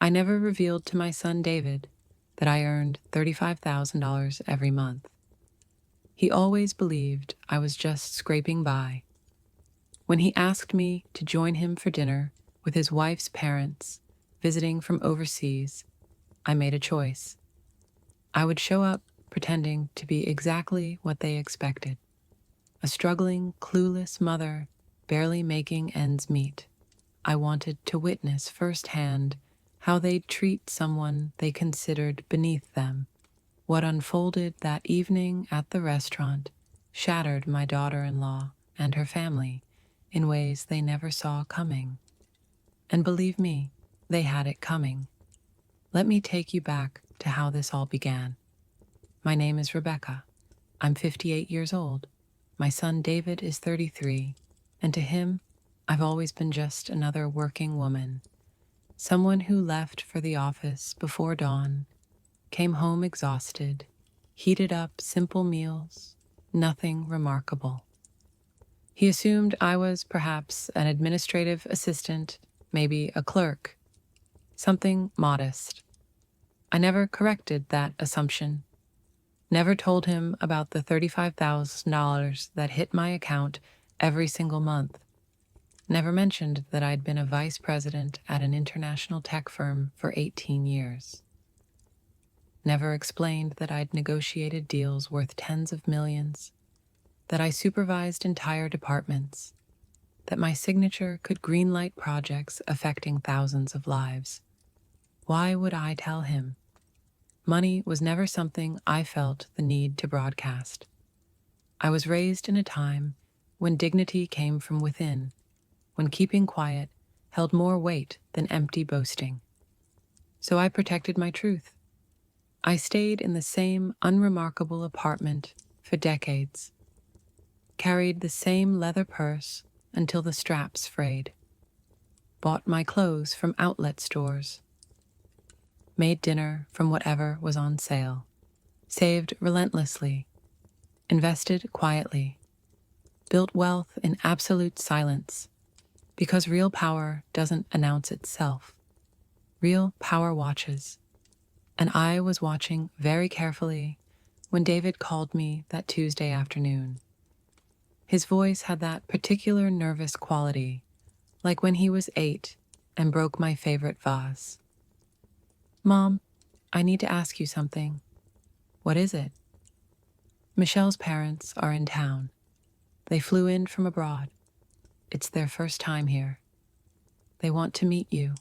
I never revealed to my son David that I earned $35,000 every month. He always believed I was just scraping by. When he asked me to join him for dinner with his wife's parents visiting from overseas, I made a choice. I would show up pretending to be exactly what they expected, a struggling, clueless mother barely making ends meet. I wanted to witness firsthand how they'd treat someone they considered beneath them. What unfolded that evening at the restaurant shattered my daughter-in-law and her family in ways they never saw coming. And believe me, they had it coming. Let me take you back to how this all began. My name is Rebecca. I'm 58 years old. My son David is 33, and to him, I've always been just another working woman, someone who left for the office before dawn, came home exhausted, heated up simple meals, nothing remarkable. He assumed I was perhaps an administrative assistant, maybe a clerk, something modest. I never corrected that assumption. Never told him about the $35,000 that hit my account every single month. Never mentioned that I'd been a vice president at an international tech firm for 18 years. Never explained that I'd negotiated deals worth tens of millions, that I supervised entire departments, that my signature could greenlight projects affecting thousands of lives. Why would I tell him? Money was never something I felt the need to broadcast. I was raised in a time when dignity came from within, when keeping quiet held more weight than empty boasting. So I protected my truth. I stayed in the same unremarkable apartment for decades, carried the same leather purse until the straps frayed, bought my clothes from outlet stores, made dinner from whatever was on sale, saved relentlessly, invested quietly, built wealth in absolute silence, because real power doesn't announce itself. Real power watches. And I was watching very carefully when David called me that Tuesday afternoon. His voice had that particular nervous quality, like when he was 8 and broke my favorite vase. "Mom, I need to ask you something." "What is it?" "Michelle's parents are in town. They flew in from abroad. It's their first time here. They want to meet you.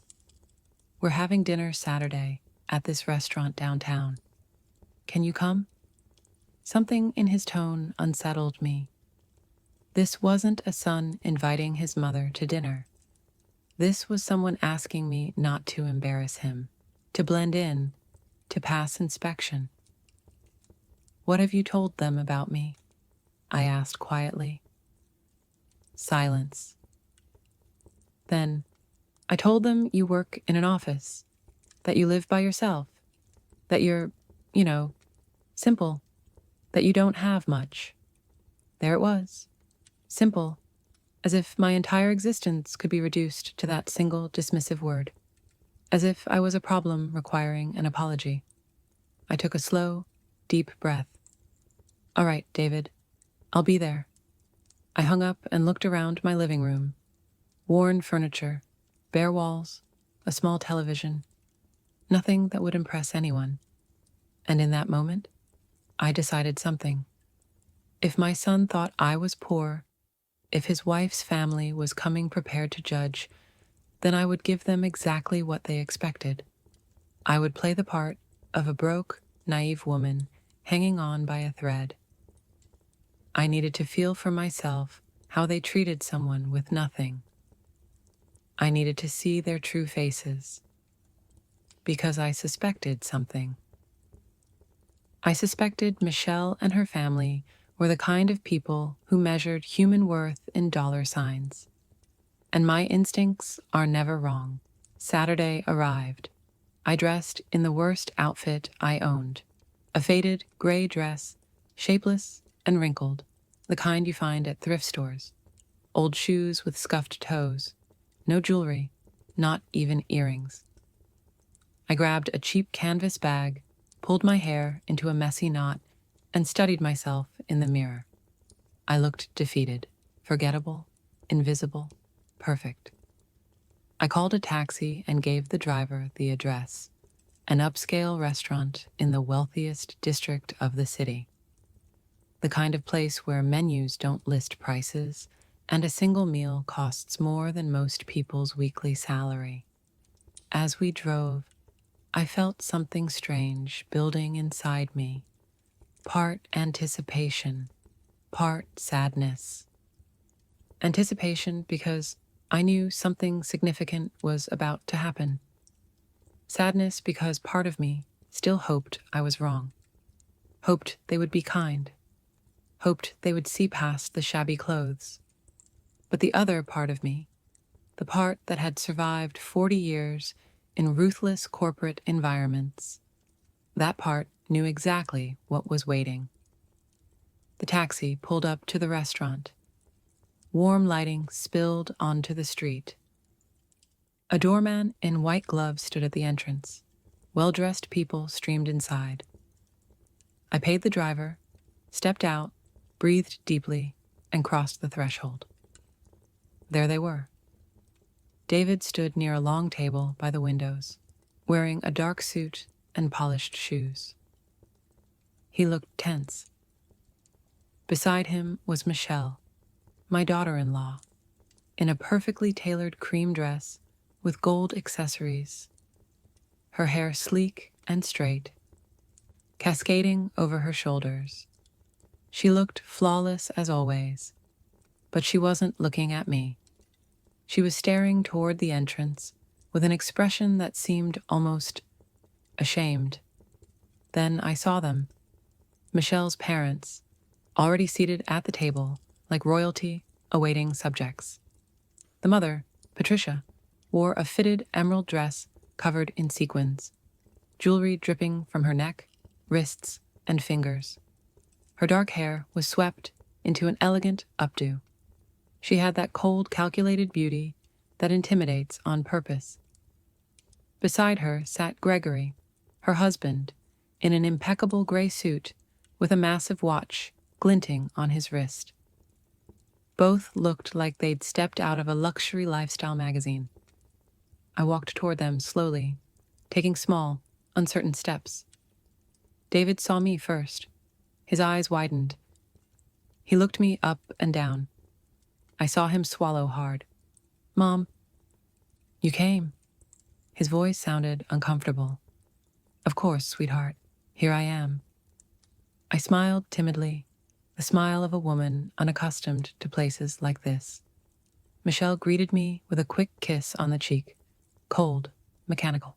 We're having dinner Saturday at this restaurant downtown. Can you come?" Something in his tone unsettled me. This wasn't a son inviting his mother to dinner. This was someone asking me not to embarrass him, to blend in, to pass inspection. "What have you told them about me?" I asked quietly. Silence. Then, "I told them you work in an office, that you live by yourself, that you're, simple, that you don't have much." There it was. Simple, as if my entire existence could be reduced to that single dismissive word, as if I was a problem requiring an apology. I took a slow, deep breath. "All right, David, I'll be there." I hung up and looked around my living room. Worn furniture, bare walls, a small television. Nothing that would impress anyone. And in that moment, I decided something. If my son thought I was poor, if his wife's family was coming prepared to judge, then I would give them exactly what they expected. I would play the part of a broke, naive woman hanging on by a thread. I needed to feel for myself how they treated someone with nothing. I needed to see their true faces, because I suspected something. I suspected Michelle and her family were the kind of people who measured human worth in dollar signs. And my instincts are never wrong. Saturday arrived. I dressed in the worst outfit I owned. A faded gray dress, shapeless and wrinkled, the kind you find at thrift stores. Old shoes with scuffed toes. No jewelry, not even earrings. I grabbed a cheap canvas bag, pulled my hair into a messy knot, and studied myself in the mirror. I looked defeated, forgettable, invisible, perfect. I called a taxi and gave the driver the address, an upscale restaurant in the wealthiest district of the city. The kind of place where menus don't list prices and a single meal costs more than most people's weekly salary. As we drove, I felt something strange building inside me, part anticipation, part sadness. Anticipation because I knew something significant was about to happen. Sadness because part of me still hoped I was wrong, hoped they would be kind, hoped they would see past the shabby clothes. But the other part of me, the part that had survived 40 years in ruthless corporate environments, that part knew exactly what was waiting. The taxi pulled up to the restaurant. Warm lighting spilled onto the street. A doorman in white gloves stood at the entrance. Well-dressed people streamed inside. I paid the driver, stepped out, breathed deeply, and crossed the threshold. There they were. David stood near a long table by the windows, wearing a dark suit and polished shoes. He looked tense. Beside him was Michelle, my daughter-in-law, in a perfectly tailored cream dress with gold accessories, her hair sleek and straight, cascading over her shoulders. She looked flawless as always, but she wasn't looking at me. She was staring toward the entrance with an expression that seemed almost ashamed. Then I saw them, Michelle's parents, already seated at the table like royalty awaiting subjects. The mother, Patricia, wore a fitted emerald dress covered in sequins, jewelry dripping from her neck, wrists, and fingers. Her dark hair was swept into an elegant updo. She had that cold, calculated beauty that intimidates on purpose. Beside her sat Gregory, her husband, in an impeccable gray suit with a massive watch glinting on his wrist. Both looked like they'd stepped out of a luxury lifestyle magazine. I walked toward them slowly, taking small, uncertain steps. David saw me first. His eyes widened. He looked me up and down. I saw him swallow hard. "Mom, you came." His voice sounded uncomfortable. "Of course, sweetheart. Here I am." I smiled timidly, the smile of a woman unaccustomed to places like this. Michelle greeted me with a quick kiss on the cheek, cold, mechanical.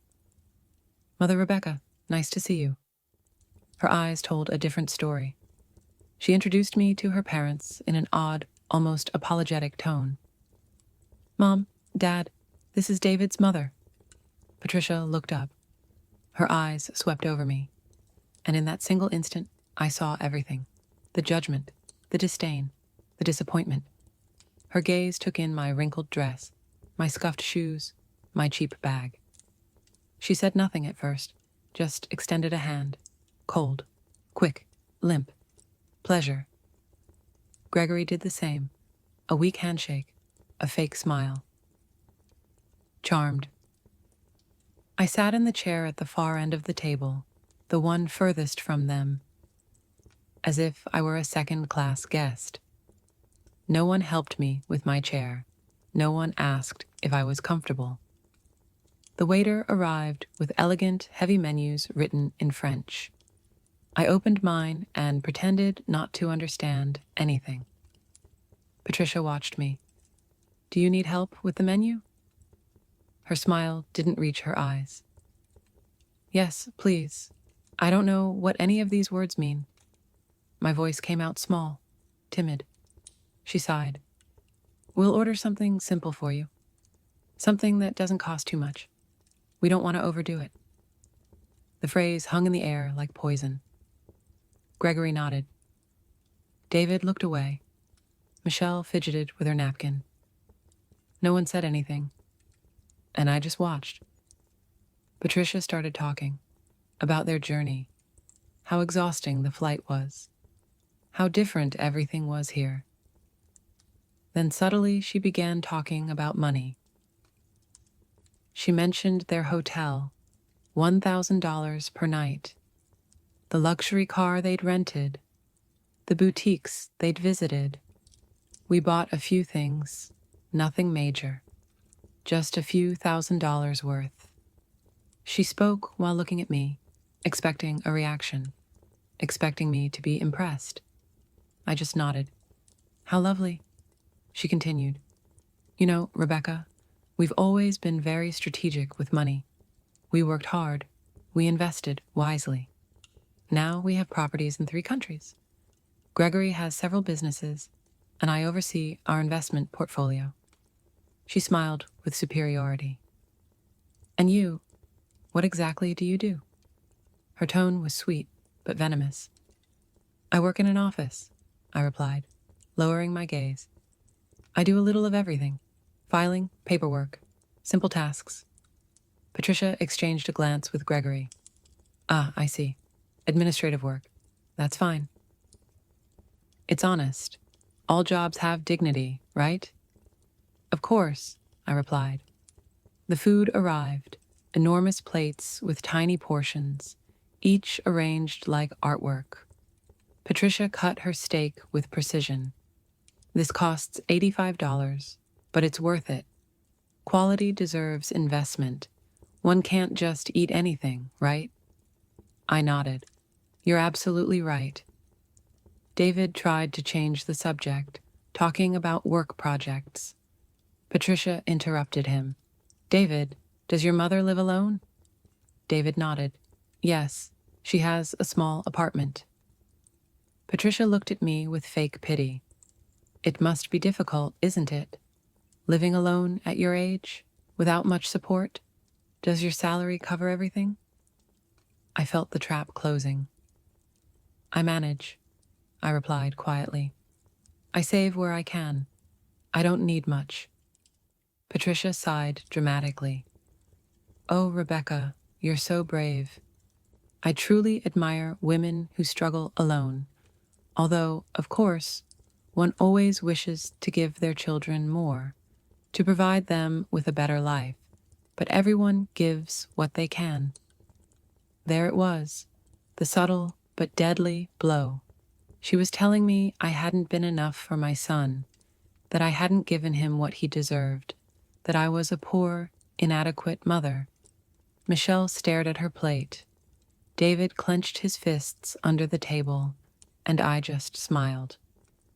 "Mother Rebecca, nice to see you." Her eyes told a different story. She introduced me to her parents in an odd, almost apologetic tone. "Mom, Dad, this is David's mother." Patricia looked up. Her eyes swept over me, and in that single instant, I saw everything. The judgment, the disdain, the disappointment. Her gaze took in my wrinkled dress, my scuffed shoes, my cheap bag. She said nothing at first, just extended a hand, cold, quick, limp, pleasure. Gregory did the same, a weak handshake, a fake smile. Charmed. I sat in the chair at the far end of the table, the one furthest from them, as if I were a second-class guest. No one helped me with my chair. No one asked if I was comfortable. The waiter arrived with elegant, heavy menus written in French. I opened mine and pretended not to understand anything. Patricia watched me. "Do you need help with the menu?" Her smile didn't reach her eyes. "Yes, please. I don't know what any of these words mean." My voice came out small, timid. She sighed. "We'll order something simple for you. Something that doesn't cost too much. We don't want to overdo it." The phrase hung in the air like poison. Gregory nodded. David looked away. Michelle fidgeted with her napkin. No one said anything, and I just watched. Patricia started talking about their journey, how exhausting the flight was, how different everything was here. Then subtly she began talking about money. She mentioned their hotel, $1,000 per night, the luxury car they'd rented, the boutiques they'd visited. We bought a few things, nothing major, just a few $1,000s worth. She spoke while looking at me, expecting a reaction, expecting me to be impressed. I just nodded. How lovely, she continued. You know, Rebecca, we've always been very strategic with money. We worked hard. We invested wisely. Now we have properties in 3 countries. Gregory has several businesses, and I oversee our investment portfolio. She smiled with superiority. And you, what exactly do you do? Her tone was sweet, but venomous. I work in an office, I replied, lowering my gaze. I do a little of everything. Filing, paperwork, simple tasks. Patricia exchanged a glance with Gregory. Ah, I see. Administrative work. That's fine. It's honest. All jobs have dignity, right? Of course, I replied. The food arrived, enormous plates with tiny portions, each arranged like artwork. Patricia cut her steak with precision. This costs $85, but it's worth it. Quality deserves investment. One can't just eat anything, right? I nodded. You're absolutely right. David tried to change the subject, talking about work projects. Patricia interrupted him. David, does your mother live alone? David nodded. Yes, she has a small apartment. Patricia looked at me with fake pity. It must be difficult, isn't it? Living alone at your age, without much support? Does your salary cover everything? I felt the trap closing. I manage, I replied quietly. I save where I can. I don't need much. Patricia sighed dramatically. Oh, Rebecca, you're so brave. I truly admire women who struggle alone, although, of course, one always wishes to give their children more, to provide them with a better life, but everyone gives what they can. There it was, the subtle but deadly blow. She was telling me I hadn't been enough for my son, that I hadn't given him what he deserved, that I was a poor, inadequate mother. Michelle stared at her plate. David clenched his fists under the table, and I just smiled.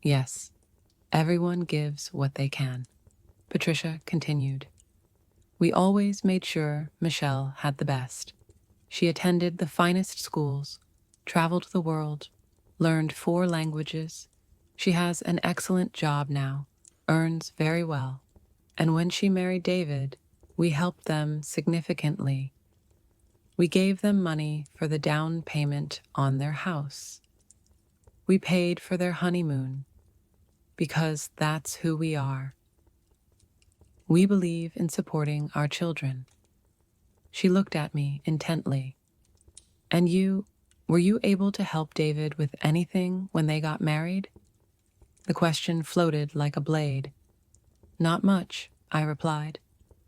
Yes, everyone gives what they can. Patricia continued. We always made sure Michelle had the best. She attended the finest schools, traveled the world, learned 4 languages. She has an excellent job now, earns very well. And when she married David, we helped them significantly. We gave them money for the down payment on their house. We paid for their honeymoon, because that's who we are. We believe in supporting our children. She looked at me intently. And were you able to help David with anything when they got married? The question floated like a blade. Not much, I replied.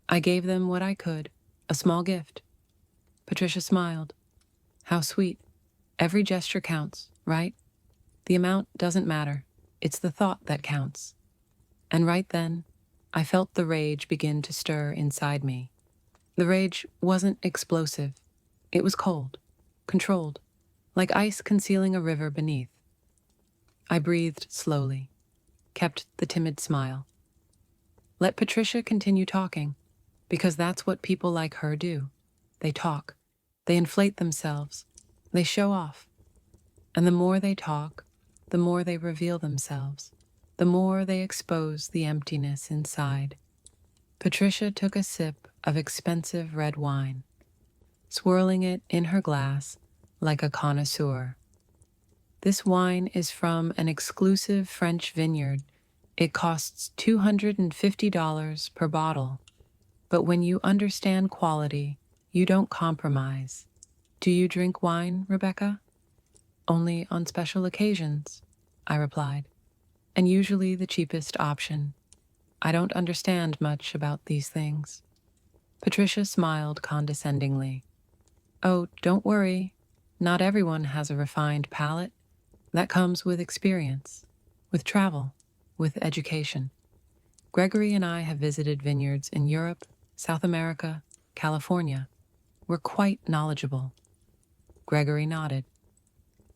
I gave them what I could, a small gift. Patricia smiled. How sweet. Every gesture counts, right? The amount doesn't matter. It's the thought that counts. And right then, I felt the rage begin to stir inside me. The rage wasn't explosive. It was cold, controlled, like ice concealing a river beneath. I breathed slowly, kept the timid smile. Let Patricia continue talking, because that's what people like her do. They talk. They inflate themselves. They show off. And the more they talk, the more they reveal themselves, the more they expose the emptiness inside. Patricia took a sip of expensive red wine, swirling it in her glass like a connoisseur. This wine is from an exclusive French vineyard. It costs $250 per bottle. But when you understand quality, You don't compromise. Do you drink wine, Rebecca? Only on special occasions, I replied, and usually the cheapest option. I don't understand much about these things. Patricia smiled condescendingly. Oh, don't worry. Not everyone has a refined palate. That comes with experience, with travel, with education. Gregory and I have visited vineyards in Europe, South America, California. We're quite knowledgeable. Gregory nodded.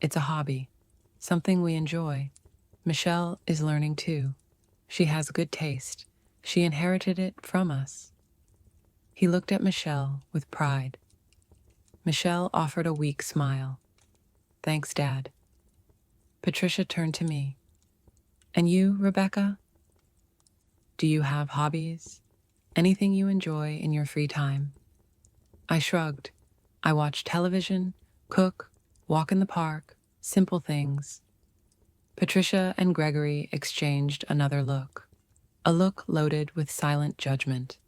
It's a hobby, something we enjoy. Michelle is learning too. She has good taste. She inherited it from us. He looked at Michelle with pride. Michelle offered a weak smile. Thanks, Dad. Patricia turned to me. And you, Rebecca? Do you have hobbies? Anything you enjoy in your free time? I shrugged. I watch television, cook, walk in the park, simple things. Patricia and Gregory exchanged another look, a look loaded with silent judgment.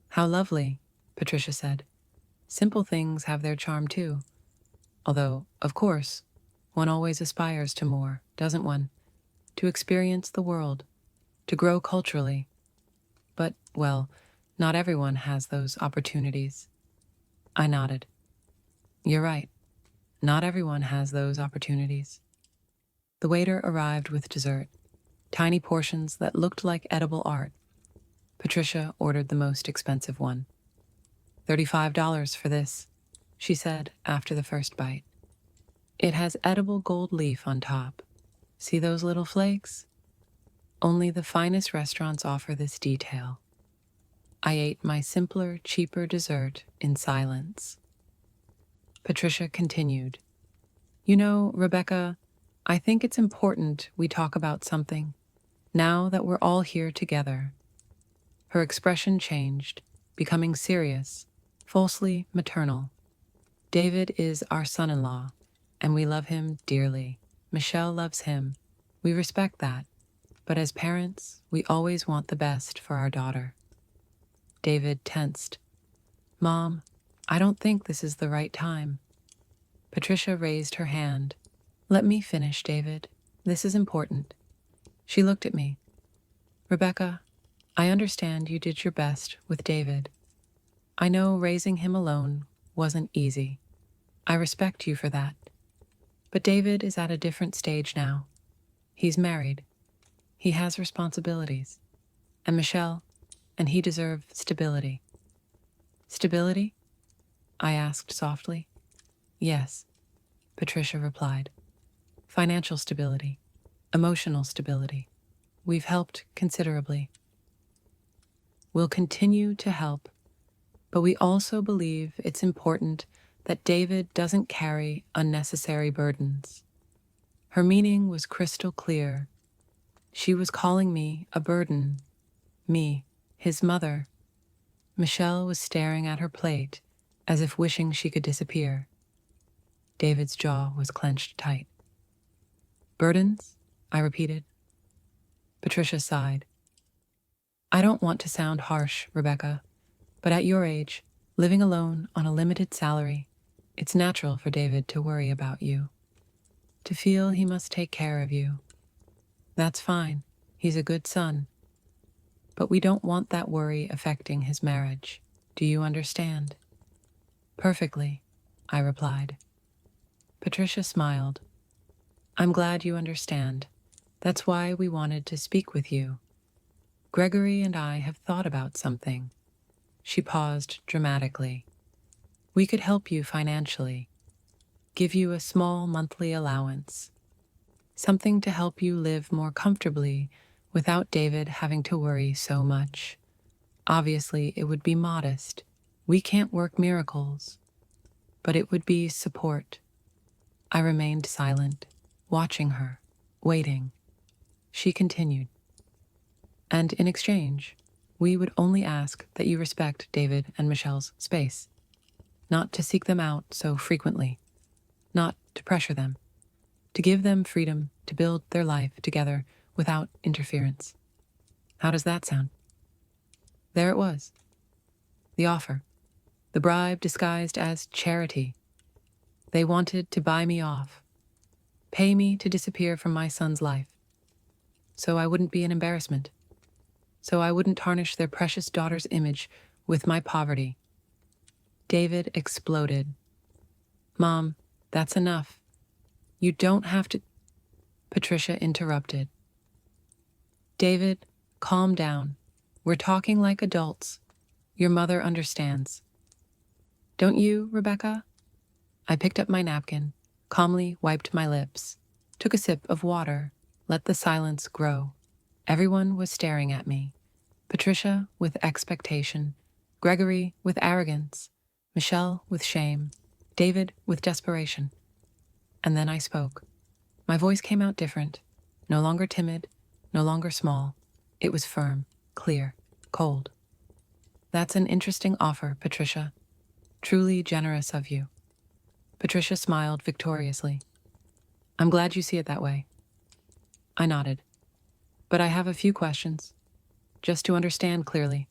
How lovely, Patricia said. Simple things have their charm too. Although, of course, one always aspires to more, doesn't one? To experience the world, to grow culturally. But, well, not everyone has those opportunities. I nodded. You're right. Not everyone has those opportunities. The waiter arrived with dessert, tiny portions that looked like edible art. Patricia ordered the most expensive one. $35 for this, she said after the first bite. It has edible gold leaf on top. See those little flakes? Only the finest restaurants offer this detail. I ate my simpler, cheaper dessert in silence. Patricia continued. You know, Rebecca, I think it's important we talk about something, now that we're all here together. Her expression changed, becoming serious, falsely maternal. David is our son-in-law, and we love him dearly. Michelle loves him. We respect that. But as parents, we always want the best for our daughter. David tensed. Mom, I don't think this is the right time. Patricia raised her hand. Let me finish, David. This is important. She looked at me. Rebecca, I understand you did your best with David. I know raising him alone wasn't easy. I respect you for that. But David is at a different stage now. He's married. He has responsibilities. And Michelle, and he deserves stability. Stability? I asked softly. Yes, Patricia replied. Financial stability, emotional stability. We've helped considerably. We'll continue to help, but we also believe it's important that David doesn't carry unnecessary burdens. Her meaning was crystal clear. She was calling me a burden. Me, his mother. Michelle was staring at her plate as if wishing she could disappear. David's jaw was clenched tight. Burdens? I repeated. Patricia sighed. I don't want to sound harsh, Rebecca, but at your age, living alone on a limited salary, it's natural for David to worry about you, to feel he must take care of you. That's fine. He's a good son. But we don't want that worry affecting his marriage. Do you understand? Perfectly, I replied. Patricia smiled. I'm glad you understand. That's why we wanted to speak with you. Gregory and I have thought about something. She paused dramatically. We could help you financially, give you a small monthly allowance, something to help you live more comfortably without David having to worry so much. Obviously, it would be modest. We can't work miracles, but it would be support. I remained silent, watching her, waiting. She continued. And in exchange, we would only ask that you respect David and Michelle's space, not to seek them out so frequently, not to pressure them, to give them freedom to build their life together without interference. How does that sound? There it was. The offer. The bribe disguised as charity. They wanted to buy me off, pay me to disappear from my son's life, so I wouldn't be an embarrassment, so I wouldn't tarnish their precious daughter's image with my poverty. David exploded. Mom, that's enough. You don't have to. Patricia interrupted. David, calm down. We're talking like adults. Your mother understands. Don't you, Rebecca? I picked up my napkin, calmly wiped my lips, took a sip of water, let the silence grow. Everyone was staring at me. Patricia with expectation, Gregory with arrogance, Michelle with shame, David with desperation. And then I spoke. My voice came out different, no longer timid, no longer small. It was firm, clear, cold. That's an interesting offer, Patricia. Truly generous of you. Patricia smiled victoriously. I'm glad you see it that way. I nodded. But I have a few questions, just to understand clearly.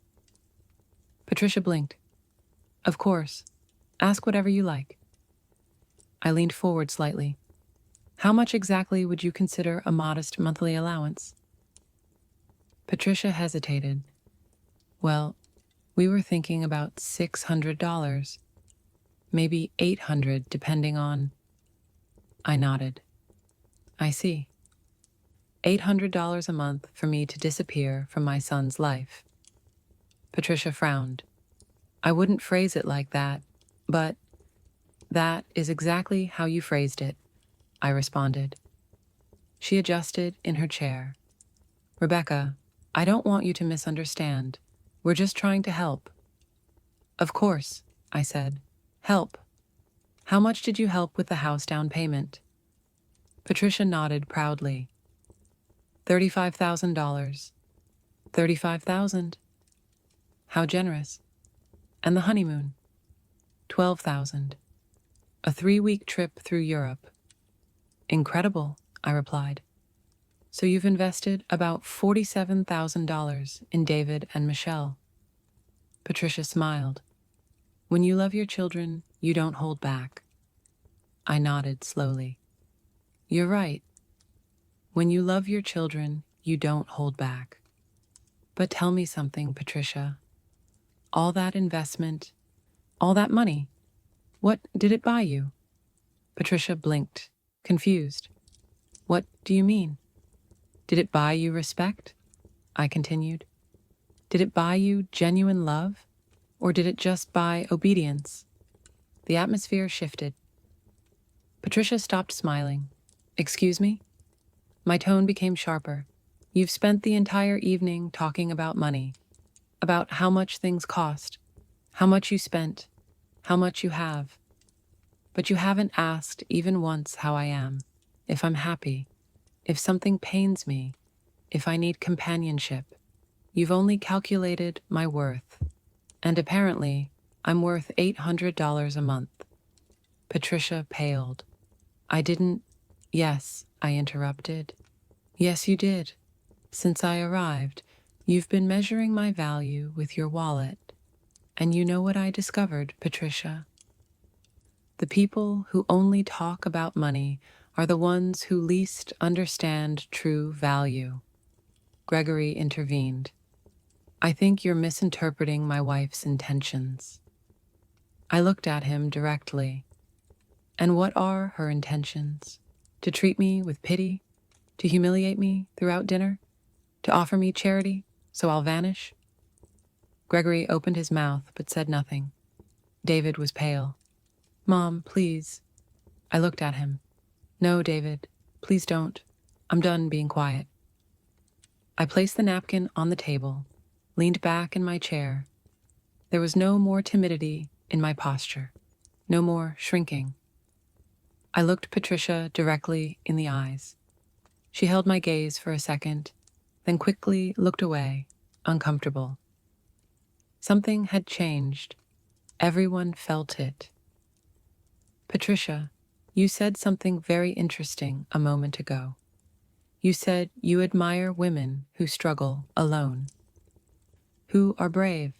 Patricia blinked. Of course. Ask whatever you like. I leaned forward slightly. How much exactly would you consider a modest monthly allowance? Patricia hesitated. Well, we were thinking about $600. Maybe $800, depending on... I nodded. I see. $800 a month for me to disappear from my son's life. Patricia frowned. I wouldn't phrase it like that, but that is exactly how you phrased it, I responded. She adjusted in her chair. Rebecca, I don't want you to misunderstand. We're just trying to help. Of course, I said. Help. How much did you help with the house down payment? Patricia nodded proudly. $35,000. 35,000. How generous. And the honeymoon? 12,000. A 3-week trip through Europe. Incredible, I replied. So you've invested about $47,000 in David and Michelle. Patricia smiled. When you love your children, you don't hold back. I nodded slowly. You're right. When you love your children, you don't hold back. But tell me something, Patricia. All that investment, all that money, what did it buy you? Patricia blinked, confused. What do you mean? Did it buy you respect? I continued. Did it buy you genuine love? Or did it just buy obedience? The atmosphere shifted. Patricia stopped smiling. Excuse me? My tone became sharper. You've spent the entire evening talking about money, about how much things cost, how much you spent, how much you have. But you haven't asked even once how I am, if I'm happy, if something pains me, if I need companionship. You've only calculated my worth. And apparently, I'm worth $800 a month. Patricia paled. I didn't... Yes, I interrupted. Yes, you did. Since I arrived, you've been measuring my value with your wallet. And you know what I discovered, Patricia? The people who only talk about money are the ones who least understand true value. Gregory intervened. I think you're misinterpreting my wife's intentions. I looked at him directly. And what are her intentions? To treat me with pity? To humiliate me throughout dinner? To offer me charity, so I'll vanish? Gregory opened his mouth but said nothing. David was pale. Mom, please. I looked at him. No, David, please don't. I'm done being quiet. I placed the napkin on the table, leaned back in my chair. There was no more timidity in my posture, no more shrinking. I looked Patricia directly in the eyes. She held my gaze for a second, then quickly looked away, uncomfortable. Something had changed. Everyone felt it. Patricia, you said something very interesting a moment ago. You said you admire women who struggle alone, who are brave.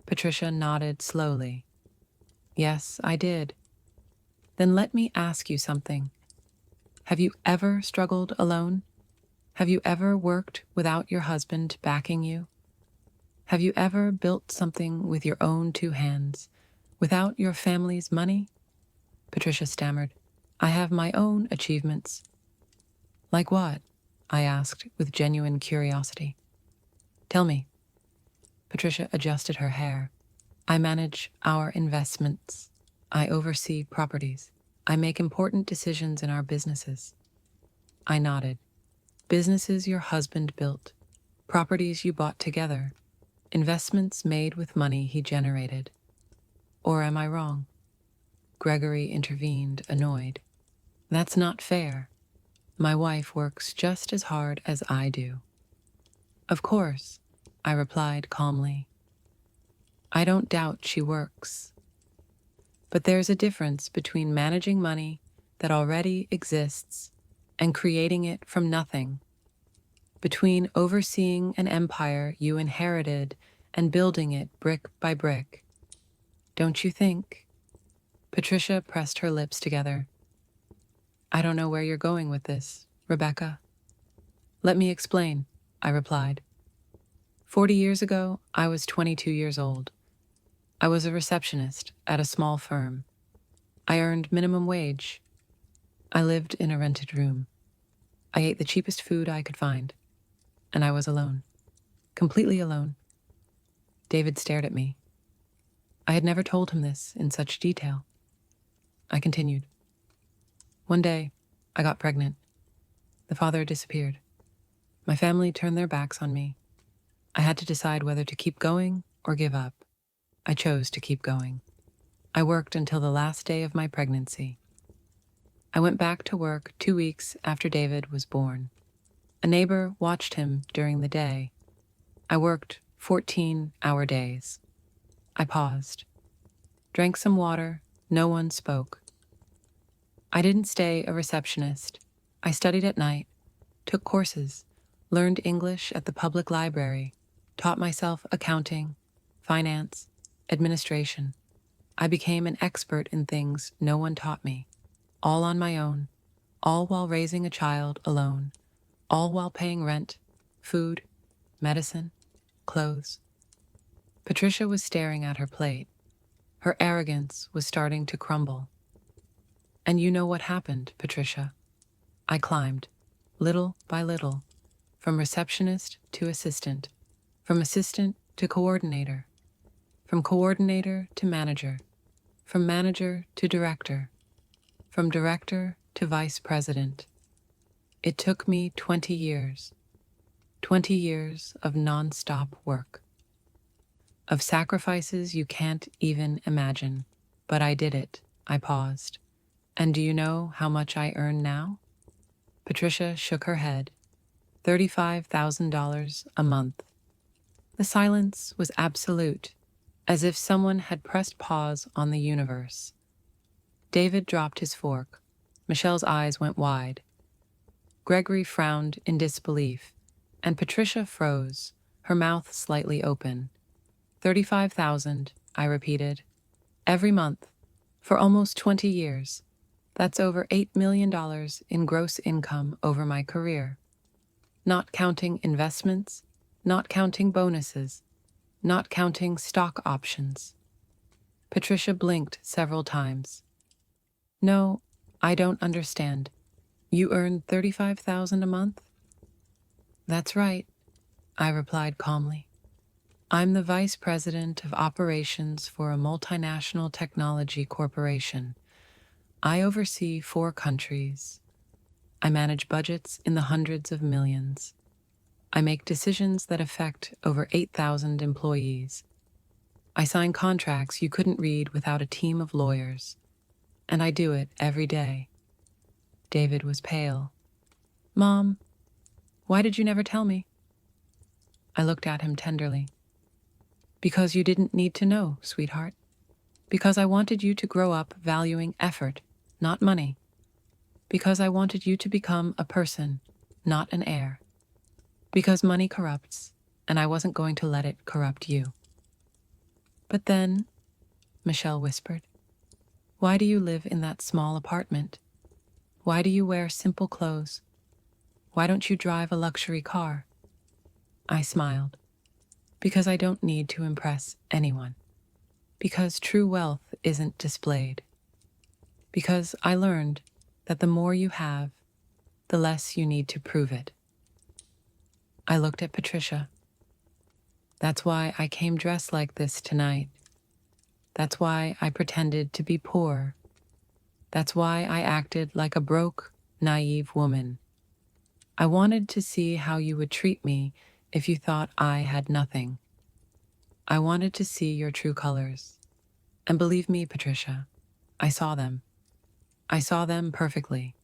Patricia nodded slowly. Yes, I did. Then let me ask you something. Have you ever struggled alone? Have you ever worked without your husband backing you? Have you ever built something with your own two hands, without your family's money? Patricia stammered. I have my own achievements. Like what? I asked with genuine curiosity. Tell me. Patricia adjusted her hair. I manage our investments. I oversee properties. I make important decisions in our businesses. I nodded. Businesses your husband built, properties you bought together, investments made with money he generated. Or am I wrong? Gregory intervened, annoyed. That's not fair. My wife works just as hard as I do. Of course, I replied calmly. I don't doubt she works. But there's a difference between managing money that already exists and creating it from nothing, between overseeing an empire you inherited and building it brick by brick. Don't you think? Patricia pressed her lips together. I don't know where you're going with this, Rebecca. Let me explain, I replied. 40 years ago, I was 22 years old. I was a receptionist at a small firm. I earned minimum wage. I lived in a rented room. I ate the cheapest food I could find. And I was alone. Completely alone. David stared at me. I had never told him this in such detail. I continued. One day, I got pregnant. The father disappeared. My family turned their backs on me. I had to decide whether to keep going or give up. I chose to keep going. I worked until the last day of my pregnancy. I went back to work 2 weeks after David was born. A neighbor watched him during the day. I worked 14-hour days. I paused. Drank some water. No one spoke. I didn't stay a receptionist. I studied at night, took courses, learned English at the public library, taught myself accounting, finance, administration. I became an expert in things no one taught me, all on my own, all while raising a child alone, all while paying rent, food, medicine, clothes. Patricia was staring at her plate. Her arrogance was starting to crumble. And you know what happened, Patricia. I climbed, little by little, from receptionist to assistant, from assistant to coordinator, from coordinator to manager, from manager to director, from director to vice president. It took me 20 years of non-stop work, of sacrifices you can't even imagine, but I did it. I paused. And do you know how much I earn now? Patricia shook her head. $35,000 a month. The silence was absolute, as if someone had pressed pause on the universe. David dropped his fork. Michelle's eyes went wide. Gregory frowned in disbelief, and Patricia froze, her mouth slightly open. 35,000, I repeated. Every month, for almost 20 years. That's over $8 million in gross income over my career. Not counting investments, not counting bonuses, not counting stock options. Patricia blinked several times. No, I don't understand. You earn $35,000 a month? That's right, I replied calmly. I'm the vice president of operations for a multinational technology corporation. I oversee 4 countries. I manage budgets in the hundreds of millions. I make decisions that affect over 8,000 employees. I sign contracts you couldn't read without a team of lawyers. And I do it every day. David was pale. Mom, why did you never tell me? I looked at him tenderly. Because you didn't need to know, sweetheart. Because I wanted you to grow up valuing effort, not money. Because I wanted you to become a person, not an heir. Because money corrupts, and I wasn't going to let it corrupt you. But then, Michelle whispered, Why do you live in that small apartment? Why do you wear simple clothes? Why don't you drive a luxury car? I smiled. Because I don't need to impress anyone. Because true wealth isn't displayed. Because I learned that the more you have, the less you need to prove it. I looked at Patricia. That's why I came dressed like this tonight. That's why I pretended to be poor. That's why I acted like a broke, naive woman. I wanted to see how you would treat me if you thought I had nothing. I wanted to see your true colors. And believe me, Patricia, I saw them. I saw them perfectly.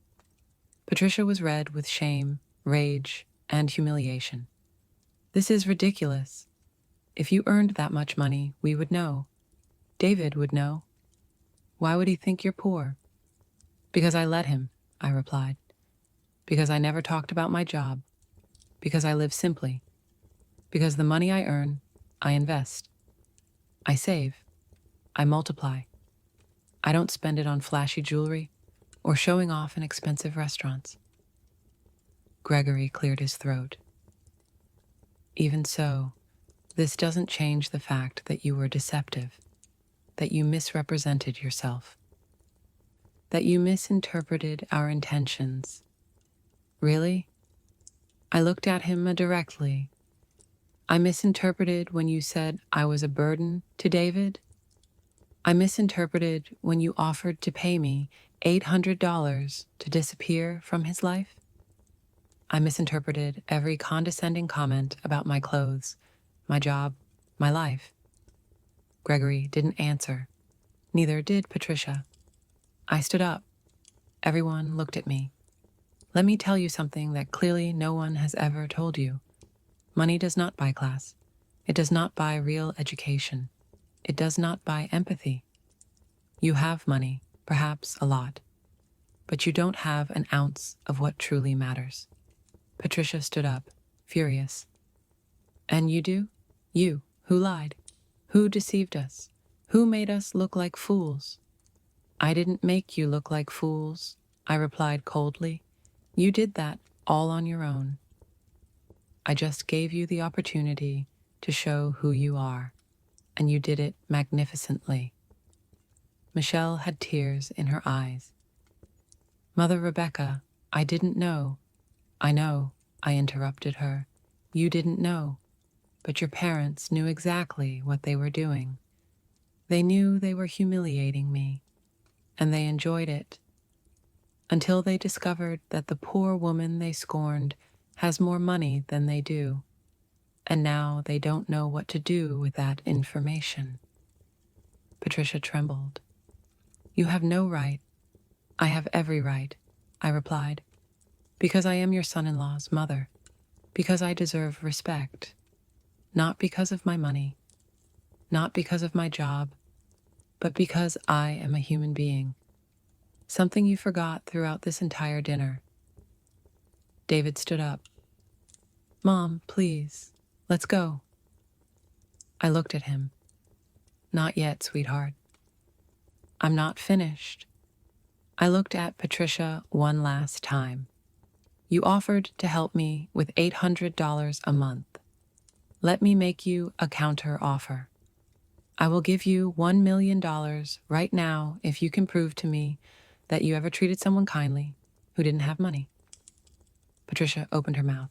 Patricia was red with shame, rage, and humiliation. This is ridiculous. If you earned that much money, we would know. David would know. Why would he think you're poor? Because I let him, I replied. Because I never talked about my job. Because I live simply. Because the money I earn, I invest. I save. I multiply. I don't spend it on flashy jewelry or showing off in expensive restaurants. Gregory cleared his throat. Even so, this doesn't change the fact that you were deceptive, that you misrepresented yourself, that you misinterpreted our intentions. Really? I looked at him directly. I misinterpreted when you said I was a burden to David. I misinterpreted when you offered to pay me $800 to disappear from his life. I misinterpreted every condescending comment about my clothes, my job, my life. Gregory didn't answer. Neither did Patricia. I stood up. Everyone looked at me. Let me tell you something that clearly no one has ever told you. Money does not buy class. It does not buy real education. It does not buy empathy. You have money, perhaps a lot, but you don't have an ounce of what truly matters. Patricia stood up, furious. And you do? You, who lied? Who deceived us? Who made us look like fools? I didn't make you look like fools, I replied coldly. You did that all on your own. I just gave you the opportunity to show who you are, and you did it magnificently. Michelle had tears in her eyes. Mother Rebecca, I didn't know. I know, I interrupted her. You didn't know, but your parents knew exactly what they were doing. They knew they were humiliating me, and they enjoyed it, until they discovered that the poor woman they scorned has more money than they do, and now they don't know what to do with that information. Patricia trembled. You have no right. I have every right, I replied, because I am your son-in-law's mother, because I deserve respect, not because of my money, not because of my job, but because I am a human being, something you forgot throughout this entire dinner. David stood up. Mom, please, let's go. I looked at him. Not yet, sweetheart. I'm not finished. I looked at Patricia one last time. You offered to help me with $800 a month. Let me make you a counter offer. I will give you $1 million right now if you can prove to me that you ever treated someone kindly who didn't have money. Patricia opened her mouth,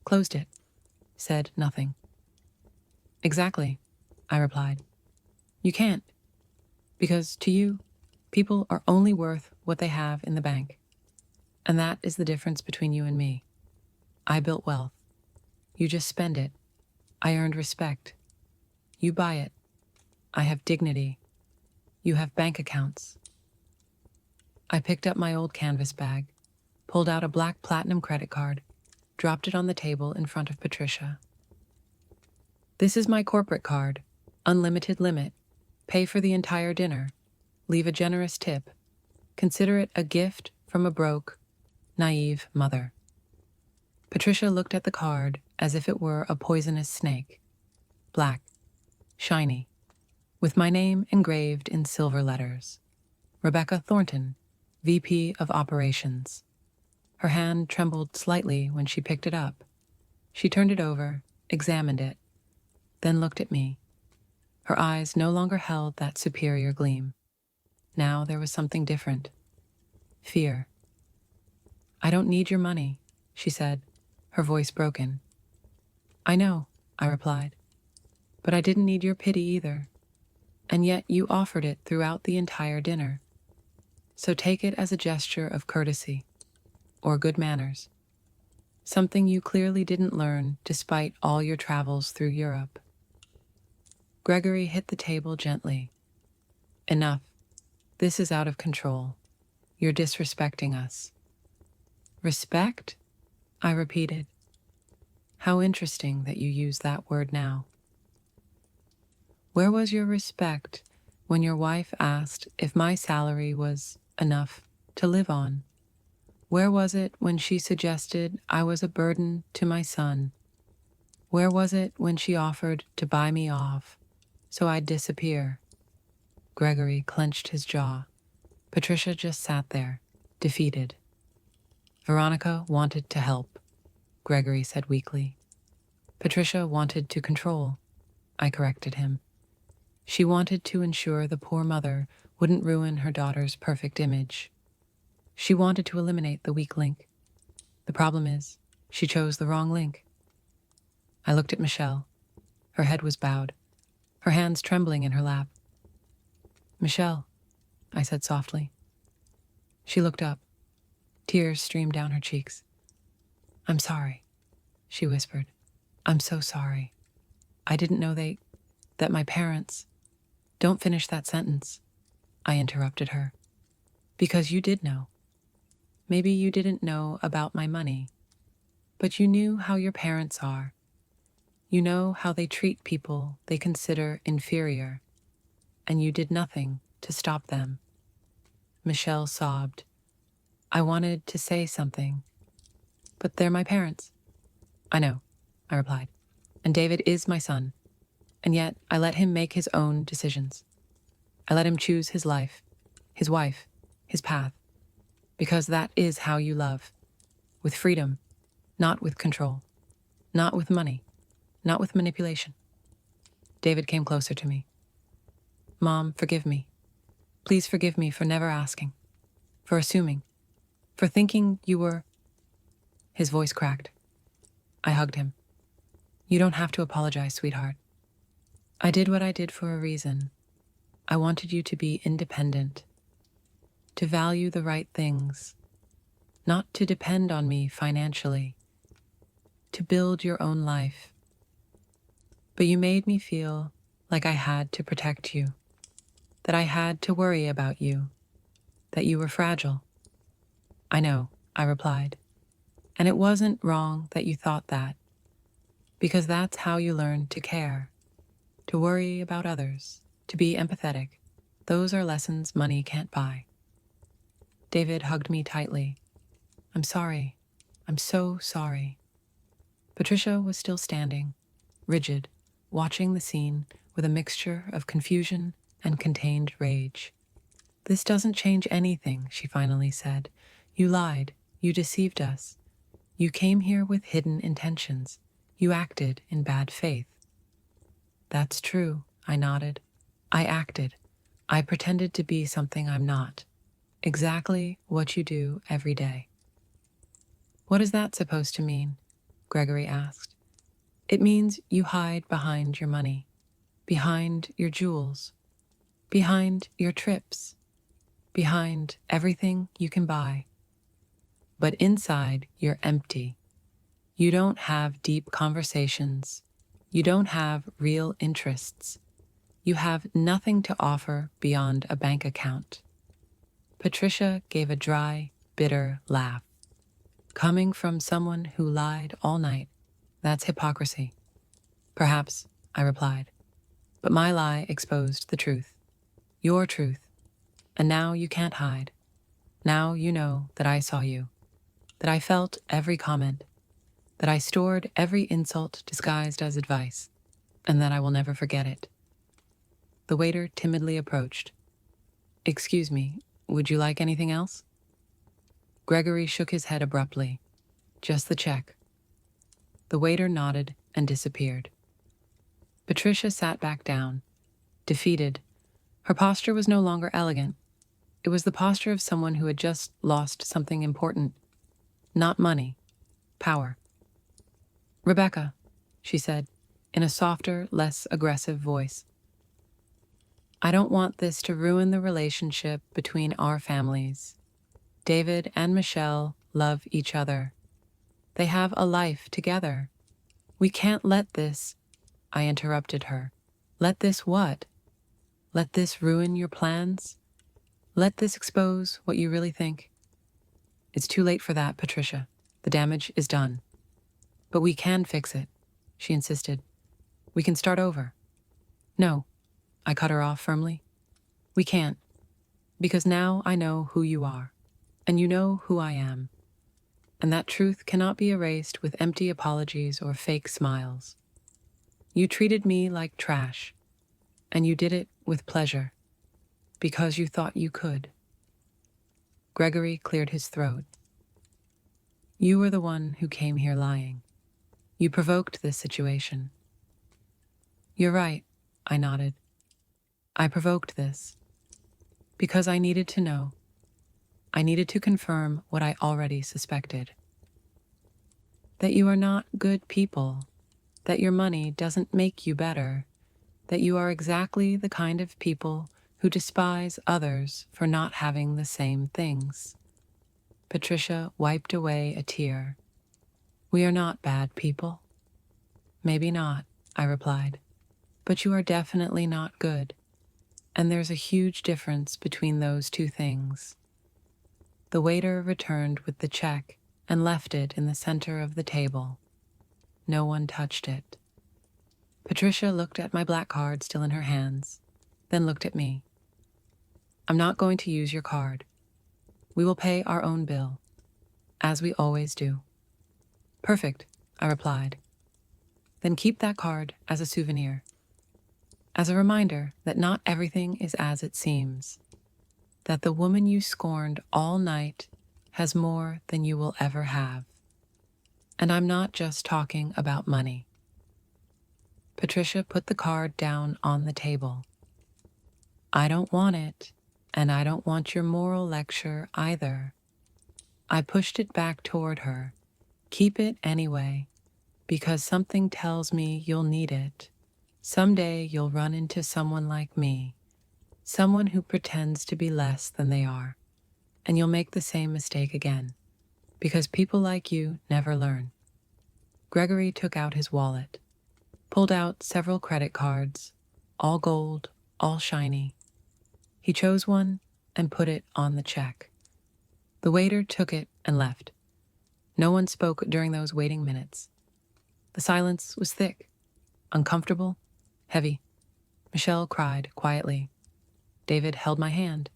closed it, said nothing. Exactly, I replied. You can't, because to you, people are only worth what they have in the bank. And that is the difference between you and me. I built wealth. You just spend it. I earned respect. You buy it. I have dignity. You have bank accounts. I picked up my old canvas bag, pulled out a black platinum credit card, dropped it on the table in front of Patricia. This is my corporate card. Unlimited limit. Pay for the entire dinner. Leave a generous tip. Consider it a gift from a broke, naive mother. Patricia looked at the card as if it were a poisonous snake. Black, shiny, with my name engraved in silver letters. Rebecca Thornton, VP of Operations. Her hand trembled slightly when she picked it up. She turned it over, examined it, then looked at me. Her eyes no longer held that superior gleam. Now there was something different. Fear. "I don't need your money," she said, her voice broken. "I know," I replied, "but I didn't need your pity either. And yet you offered it throughout the entire dinner. So take it as a gesture of courtesy, or good manners. Something you clearly didn't learn despite all your travels through Europe." Gregory hit the table gently. "Enough. This is out of control. You're disrespecting us." "Respect?" I repeated. "How interesting that you use that word now. Where was your respect when your wife asked if my salary was enough to live on? Where was it when she suggested I was a burden to my son? Where was it when she offered to buy me off so I'd disappear?" Gregory clenched his jaw. Patricia just sat there, defeated. "Veronica wanted to help," Gregory said weakly. "Patricia wanted to control," I corrected him. "She wanted to ensure the poor mother wouldn't ruin her daughter's perfect image. She wanted to eliminate the weak link. The problem is, she chose the wrong link." I looked at Michelle. Her head was bowed, her hands trembling in her lap. "Michelle," I said softly. She looked up. Tears streamed down her cheeks. "I'm sorry," she whispered. "I'm so sorry. I didn't know that my parents—" "Don't finish that sentence," I interrupted her. "Because you did know. Maybe you didn't know about my money, but you knew how your parents are. You know how they treat people they consider inferior, and you did nothing to stop them." Michelle sobbed. I wanted to say something, but they're my parents. "I know," I replied, "and David is my son, and yet I let him make his own decisions. I let him choose his life, his wife, his path, because that is how you love, with freedom, not with control, not with money, not with manipulation." David came closer to me. "Mom, forgive me. Please forgive me for never asking, for assuming, for thinking you were—" His voice cracked. I hugged him. "You don't have to apologize, sweetheart. I did what I did for a reason. I wanted you to be independent, to value the right things, not to depend on me financially, to build your own life. But you made me feel like I had to protect you, that I had to worry about you, that you were fragile." "I know," I replied, "and it wasn't wrong that you thought that, because that's how you learn to care, to worry about others, to be empathetic. Those are lessons money can't buy." David hugged me tightly. "I'm sorry. I'm so sorry." Patricia was still standing, rigid, watching the scene with a mixture of confusion and contained rage. "This doesn't change anything," she finally said. "You lied. You deceived us. You came here with hidden intentions. You acted in bad faith." "That's true," I nodded. "I acted. I pretended to be something I'm not. Exactly what you do every day." "What is that supposed to mean?" Gregory asked. "It means you hide behind your money, behind your jewels, behind your trips, behind everything you can buy. But inside, you're empty. You don't have deep conversations. You don't have real interests. You have nothing to offer beyond a bank account." Patricia gave a dry, bitter laugh. "Coming from someone who lied all night, that's hypocrisy." "Perhaps," I replied, "but my lie exposed the truth, your truth, and now you can't hide. Now you know that I saw you, that I felt every comment, that I stored every insult disguised as advice, and that I will never forget it." The waiter timidly approached. "Excuse me, Would you like anything else? Gregory shook his head abruptly. Just the check. The waiter nodded and disappeared. Patricia sat back down, defeated. Her posture was no longer elegant. It was the posture of someone who had just lost something important. Not money, power. Rebecca, she said, in a softer, less aggressive voice. I don't want this to ruin the relationship between our families. David and Michelle love each other. They have a life together. We can't let this, I interrupted her. Let this what? Let this ruin your plans? Let this expose what you really think? It's too late for that, Patricia. The damage is done. But we can fix it, she insisted. We can start over. No, I cut her off firmly. We can't, because now I know who you are, and you know who I am. And that truth cannot be erased with empty apologies or fake smiles. You treated me like trash, and you did it with pleasure, because you thought you could. Gregory cleared his throat. You were the one who came here lying. You provoked this situation. You're right, I nodded. I provoked this because I needed to know. I needed to confirm what I already suspected. That you are not good people, that your money doesn't make you better, that you are exactly the kind of people who despise others for not having the same things. Patricia wiped away a tear. We are not bad people. Maybe not, I replied, but you are definitely not good. And there's a huge difference between those two things. The waiter returned with the check and left it in the center of the table. No one touched it. Patricia looked at my black card still in her hands, then looked at me. I'm not going to use your card. We will pay our own bill, as we always do. Perfect, I replied. Then keep that card as a souvenir, as a reminder that not everything is as it seems, that the woman you scorned all night has more than you will ever have. And I'm not just talking about money. Patricia put the card down on the table. I don't want it, and I don't want your moral lecture either. I pushed it back toward her. Keep it anyway, because something tells me you'll need it. Someday you'll run into someone like me, someone who pretends to be less than they are, and you'll make the same mistake again, because people like you never learn. Gregory took out his wallet, pulled out several credit cards, all gold, all shiny. He chose one and put it on the check. The waiter took it and left. No one spoke during those waiting minutes. The silence was thick, uncomfortable, heavy. Michelle cried quietly. David held my hand.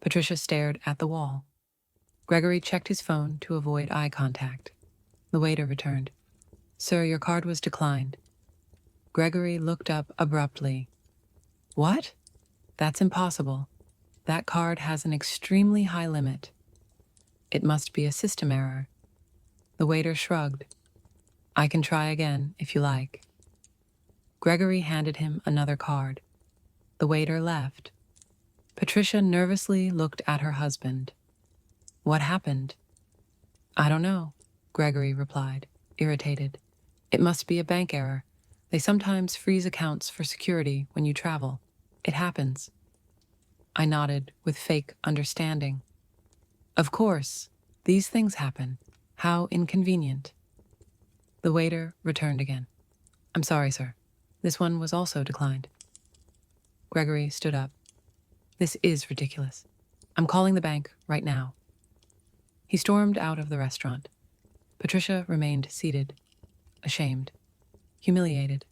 Patricia stared at the wall. Gregory checked his phone to avoid eye contact. The waiter returned. Sir, your card was declined. Gregory looked up abruptly. What? That's impossible. That card has an extremely high limit. It must be a system error. The waiter shrugged. I can try again, if you like. Gregory handed him another card. The waiter left. Patricia nervously looked at her husband. What happened? I don't know, Gregory replied, irritated. It must be a bank error. They sometimes freeze accounts for security when you travel. It happens. I nodded with fake understanding. Of course, these things happen. How inconvenient. The waiter returned again. I'm sorry, sir. This one was also declined. Gregory stood up. This is ridiculous. I'm calling the bank right now. He stormed out of the restaurant. Patricia remained seated, ashamed, humiliated.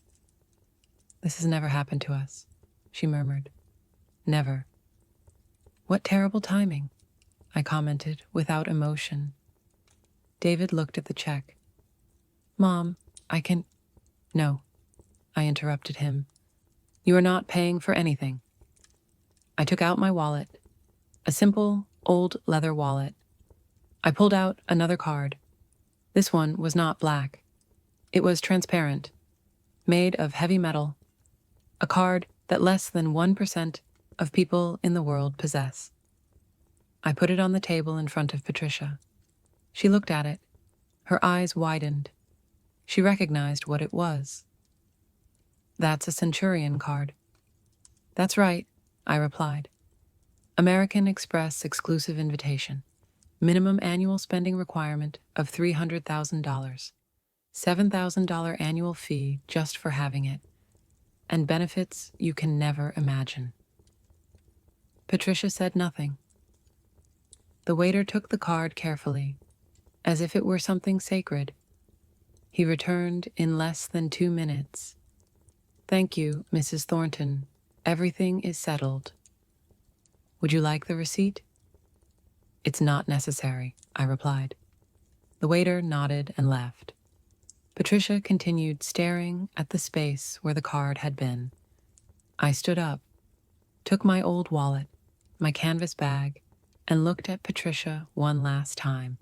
This has never happened to us, she murmured. Never. What terrible timing, I commented without emotion. David looked at the check. Mom, I can... No, I interrupted him. You are not paying for anything. I took out my wallet, A simple, old leather wallet. I pulled out another card. This one was not black. It was transparent, made of heavy metal, a card that less than 1% of people in the world possess. I put it on the table in front of Patricia. She looked at it. Her eyes widened. She recognized what it was. That's a Centurion card. That's right, I replied. American Express exclusive invitation. Minimum annual spending requirement of $300,000. $7,000 annual fee just for having it. And benefits you can never imagine. Patricia said nothing. The waiter took the card carefully, as if it were something sacred. He returned in less than 2 minutes. Thank you, Mrs. Thornton. Everything is settled. Would you like the receipt? It's not necessary, I replied. The waiter nodded and left. Patricia continued staring at the space where the card had been. I stood up, took my old wallet, my canvas bag, and looked at Patricia one last time.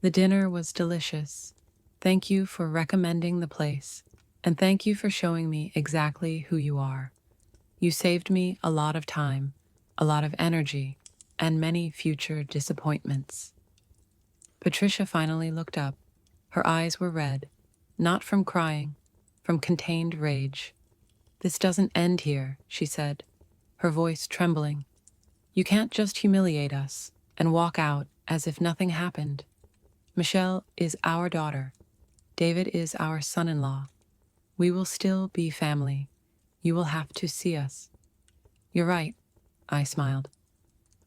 The dinner was delicious. Thank you for recommending the place, and thank you for showing me exactly who you are. You saved me a lot of time, a lot of energy, and many future disappointments. Patricia finally looked up. Her eyes were red, not from crying, from contained rage. This doesn't end here, she said, her voice trembling. You can't just humiliate us and walk out as if nothing happened. Michelle is our daughter. David is our son-in-law. We will still be family. You will have to see us. You're right, I smiled.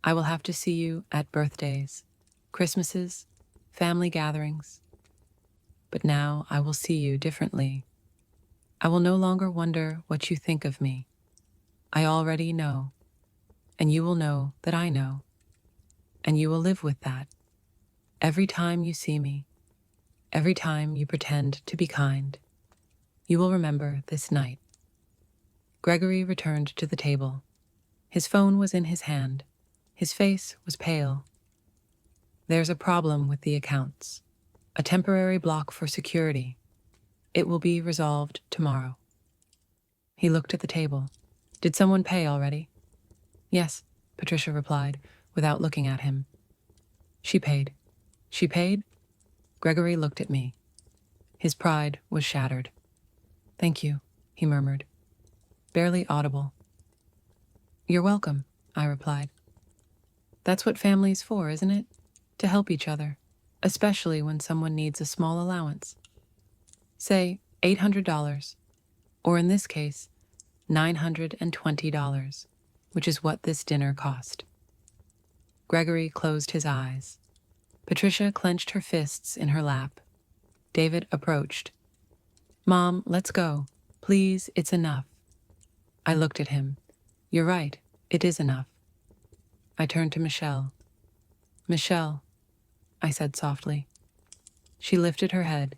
I will have to see you at birthdays, Christmases, family gatherings. But now I will see you differently. I will no longer wonder what you think of me. I already know, and you will know that I know, and you will live with that. Every time you see me, every time you pretend to be kind, you will remember this night. Gregory returned to the table. His phone was in his hand. His face was pale. There's a problem with the accounts. A temporary block for security. It will be resolved tomorrow. He looked at the table. Did someone pay already? Yes, Patricia replied, without looking at him. She paid. She paid? Gregory looked at me. His pride was shattered. Thank you, he murmured, barely audible. You're welcome, I replied. That's what family's for, isn't it? To help each other, especially when someone needs a small allowance. Say $800, or in this case, $920, which is what this dinner cost. Gregory closed his eyes. Patricia clenched her fists in her lap. David approached. Mom, let's go. Please, it's enough. I looked at him. You're right, it is enough. I turned to Michelle. Michelle, I said softly. She lifted her head.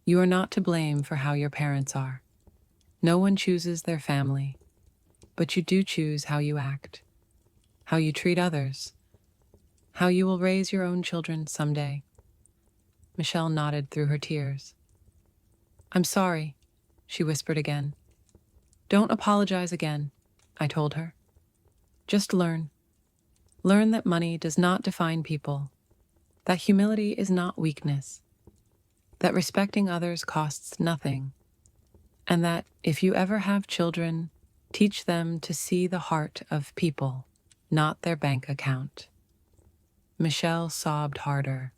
You are not to blame for how your parents are. No one chooses their family, but you do choose how you act, how you treat others, how you will raise your own children someday. Michelle nodded through her tears. I'm sorry, she whispered again. Don't apologize again, I told her. Just learn. Learn that money does not define people, that humility is not weakness, that respecting others costs nothing, and that if you ever have children, teach them to see the heart of people, not their bank account. Michelle sobbed harder.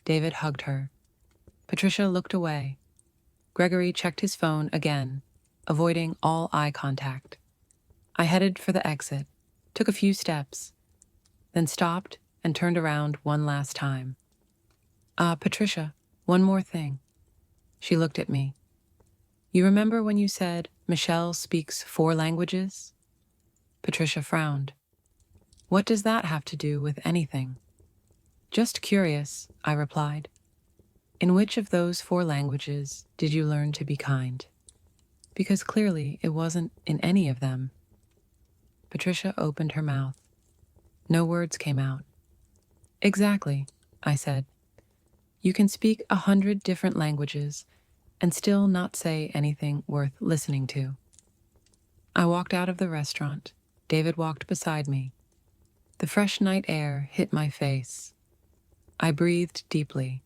David hugged her. Patricia looked away. Gregory checked his phone again, avoiding all eye contact. I headed for the exit, took a few steps, then stopped and turned around one last time. Patricia, one more thing. She looked at me. You remember when you said Michelle speaks 4 languages? Patricia frowned. What does that have to do with anything? Just curious, I replied. In which of those 4 languages did you learn to be kind? Because clearly it wasn't in any of them. Patricia opened her mouth. No words came out. Exactly, I said. You can speak 100 different languages and still not say anything worth listening to. I walked out of the restaurant. David walked beside me. The fresh night air hit my face. I breathed deeply.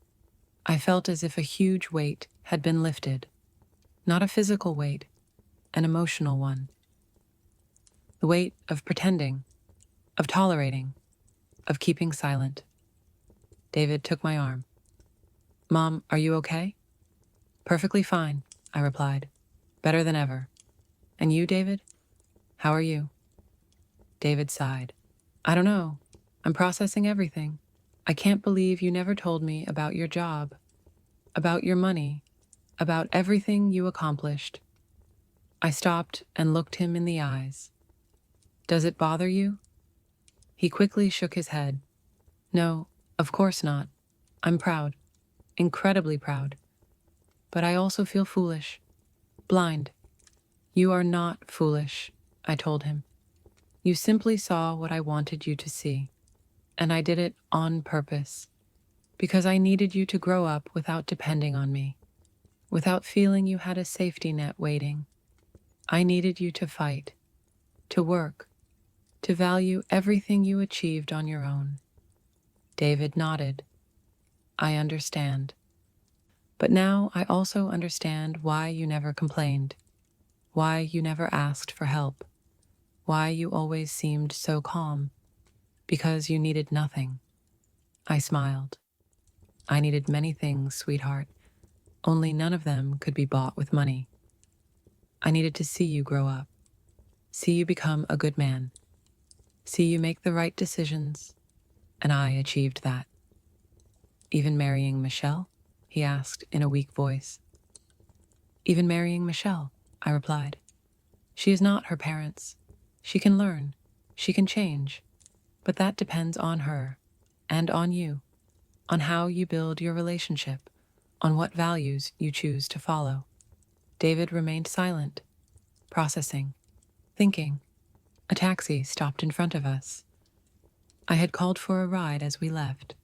I felt as if a huge weight had been lifted. Not a physical weight, an emotional one. The weight of pretending, of tolerating, of keeping silent. David took my arm. Mom, are you okay? Perfectly fine, I replied. Better than ever. And you, David? How are you? David sighed. I don't know. I'm processing everything. I can't believe you never told me about your job, about your money, about everything you accomplished. I stopped and looked him in the eyes. Does it bother you? He quickly shook his head. No, of course not. I'm proud, incredibly proud. But I also feel foolish, blind. You are not foolish, I told him. You simply saw what I wanted you to see, and I did it on purpose, because I needed you to grow up without depending on me, without feeling you had a safety net waiting. I needed you to fight, to work, to value everything you achieved on your own. David nodded. I understand. But now I also understand why you never complained, why you never asked for help, why you always seemed so calm, because you needed nothing. I smiled. I needed many things, sweetheart, only none of them could be bought with money. I needed to see you grow up, see you become a good man, see you make the right decisions, and I achieved that. Even marrying Michelle? He asked in a weak voice. Even marrying Michelle, I replied. She is not her parents. She can learn, she can change, but that depends on her and on you, on how you build your relationship, on what values you choose to follow. David remained silent, processing, thinking. A taxi stopped in front of us. I had called for a ride as we left.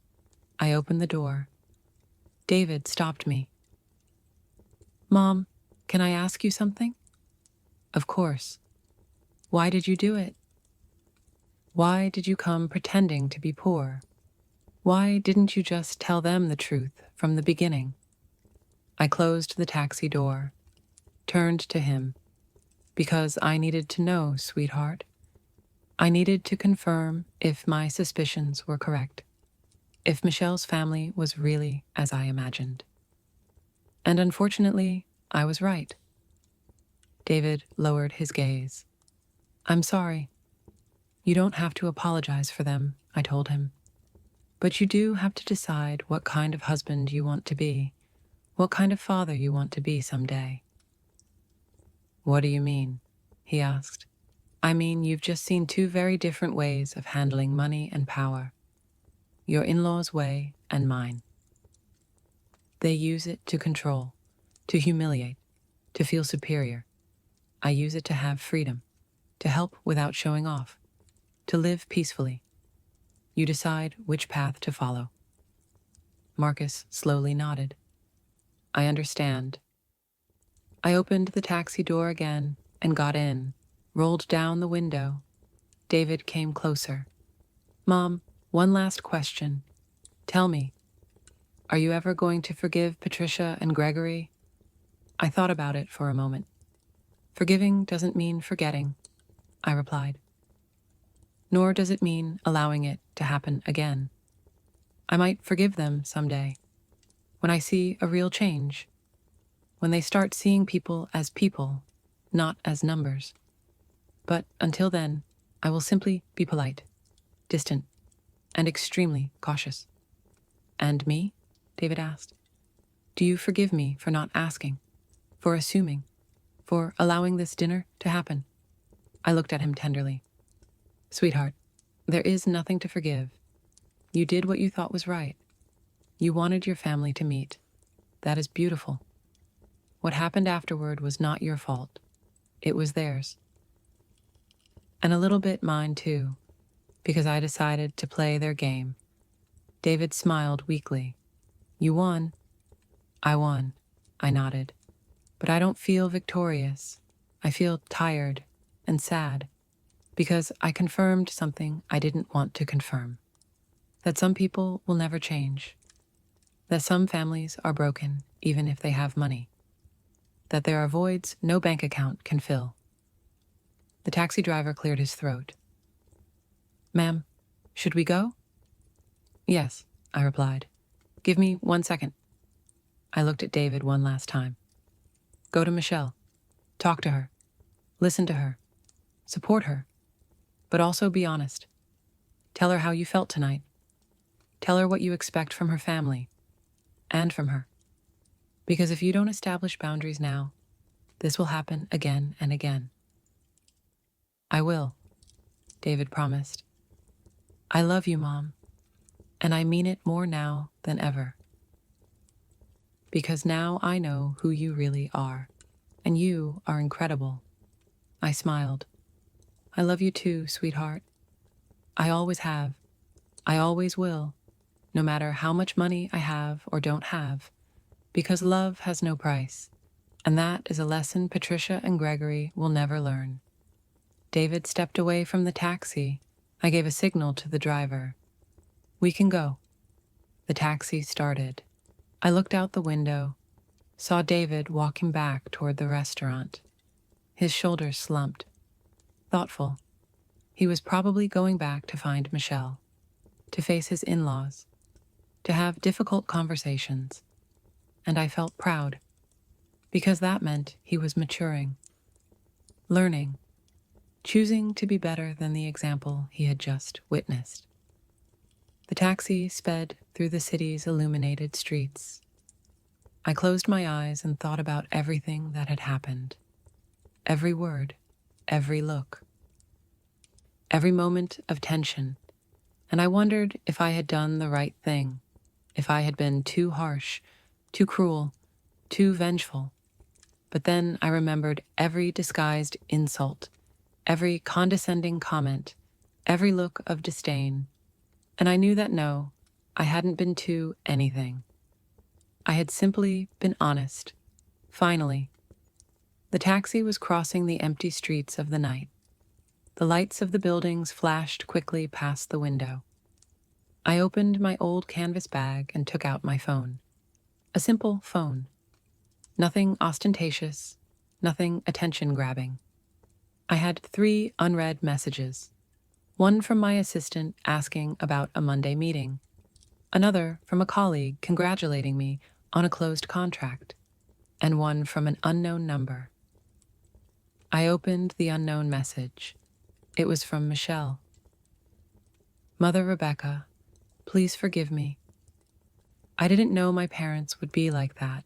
I opened the door. David stopped me. Mom, can I ask you something? Of course. Why did you do it? Why did you come pretending to be poor? Why didn't you just tell them the truth from the beginning? I closed the taxi door, turned to him. Because I needed to know, sweetheart. I needed to confirm if my suspicions were correct, if Michelle's family was really as I imagined. And unfortunately, I was right. David lowered his gaze. I'm sorry. You don't have to apologize for them, I told him. But you do have to decide what kind of husband you want to be, what kind of father you want to be someday. What do you mean? He asked. I mean, you've just seen two very different ways of handling money and power. Your in-laws' way and mine. They use it to control, to humiliate, to feel superior. I use it to have freedom, to help without showing off, to live peacefully. You decide which path to follow. Marcus slowly nodded. I understand. I opened the taxi door again and got in, rolled down the window. David came closer. Mom, one last question. Tell me, are you ever going to forgive Patricia and Gregory? I thought about it for a moment. Forgiving doesn't mean forgetting, I replied. Nor does it mean allowing it to happen again. I might forgive them someday, when I see a real change, when they start seeing people as people, not as numbers. But until then, I will simply be polite, distant, and extremely cautious. And me? David asked. Do you forgive me for not asking, for assuming, for allowing this dinner to happen? I looked at him tenderly. Sweetheart, there is nothing to forgive. You did what you thought was right. You wanted your family to meet. That is beautiful. What happened afterward was not your fault. It was theirs. And a little bit mine too, because I decided to play their game. David smiled weakly. You won. I won. I nodded. But I don't feel victorious. I feel tired and sad because I confirmed something I didn't want to confirm. That some people will never change. That some families are broken even if they have money. That there are voids no bank account can fill. The taxi driver cleared his throat. Ma'am, should we go? Yes, I replied. Give me 1 second. I looked at David one last time. Go to Michelle. Talk to her. Listen to her. Support her. But also be honest. Tell her how you felt tonight. Tell her what you expect from her family. And from her. Because if you don't establish boundaries now, this will happen again and again. I will, David promised. I love you, Mom. And I mean it more now than ever. Because now I know who you really are. And you are incredible. I smiled. I love you too, sweetheart. I always have. I always will. No matter how much money I have or don't have. Because love has no price. And that is a lesson Patricia and Gregory will never learn. David stepped away from the taxi. I gave a signal to the driver. We can go. The taxi started. I looked out the window, saw David walking back toward the restaurant. His shoulders slumped. Thoughtful. He was probably going back to find Michelle, to face his in-laws, to have difficult conversations. And I felt proud, because that meant he was maturing, learning, choosing to be better than the example he had just witnessed. The taxi sped through the city's illuminated streets. I closed my eyes and thought about everything that had happened. Every word, every look, every moment of tension. And I wondered if I had done the right thing, if I had been too harsh, too cruel, too vengeful. But then I remembered every disguised insult, every condescending comment, every look of disdain. And I knew that no, I hadn't been too anything. I had simply been honest. Finally. The taxi was crossing the empty streets of the night. The lights of the buildings flashed quickly past the window. I opened my old canvas bag and took out my phone. A simple phone. Nothing ostentatious, nothing attention-grabbing. I had 3 unread messages. One from my assistant asking about a Monday meeting. Another from a colleague congratulating me on a closed contract. And one from an unknown number. I opened the unknown message. It was from Michelle. Mother Rebecca, please forgive me. I didn't know my parents would be like that.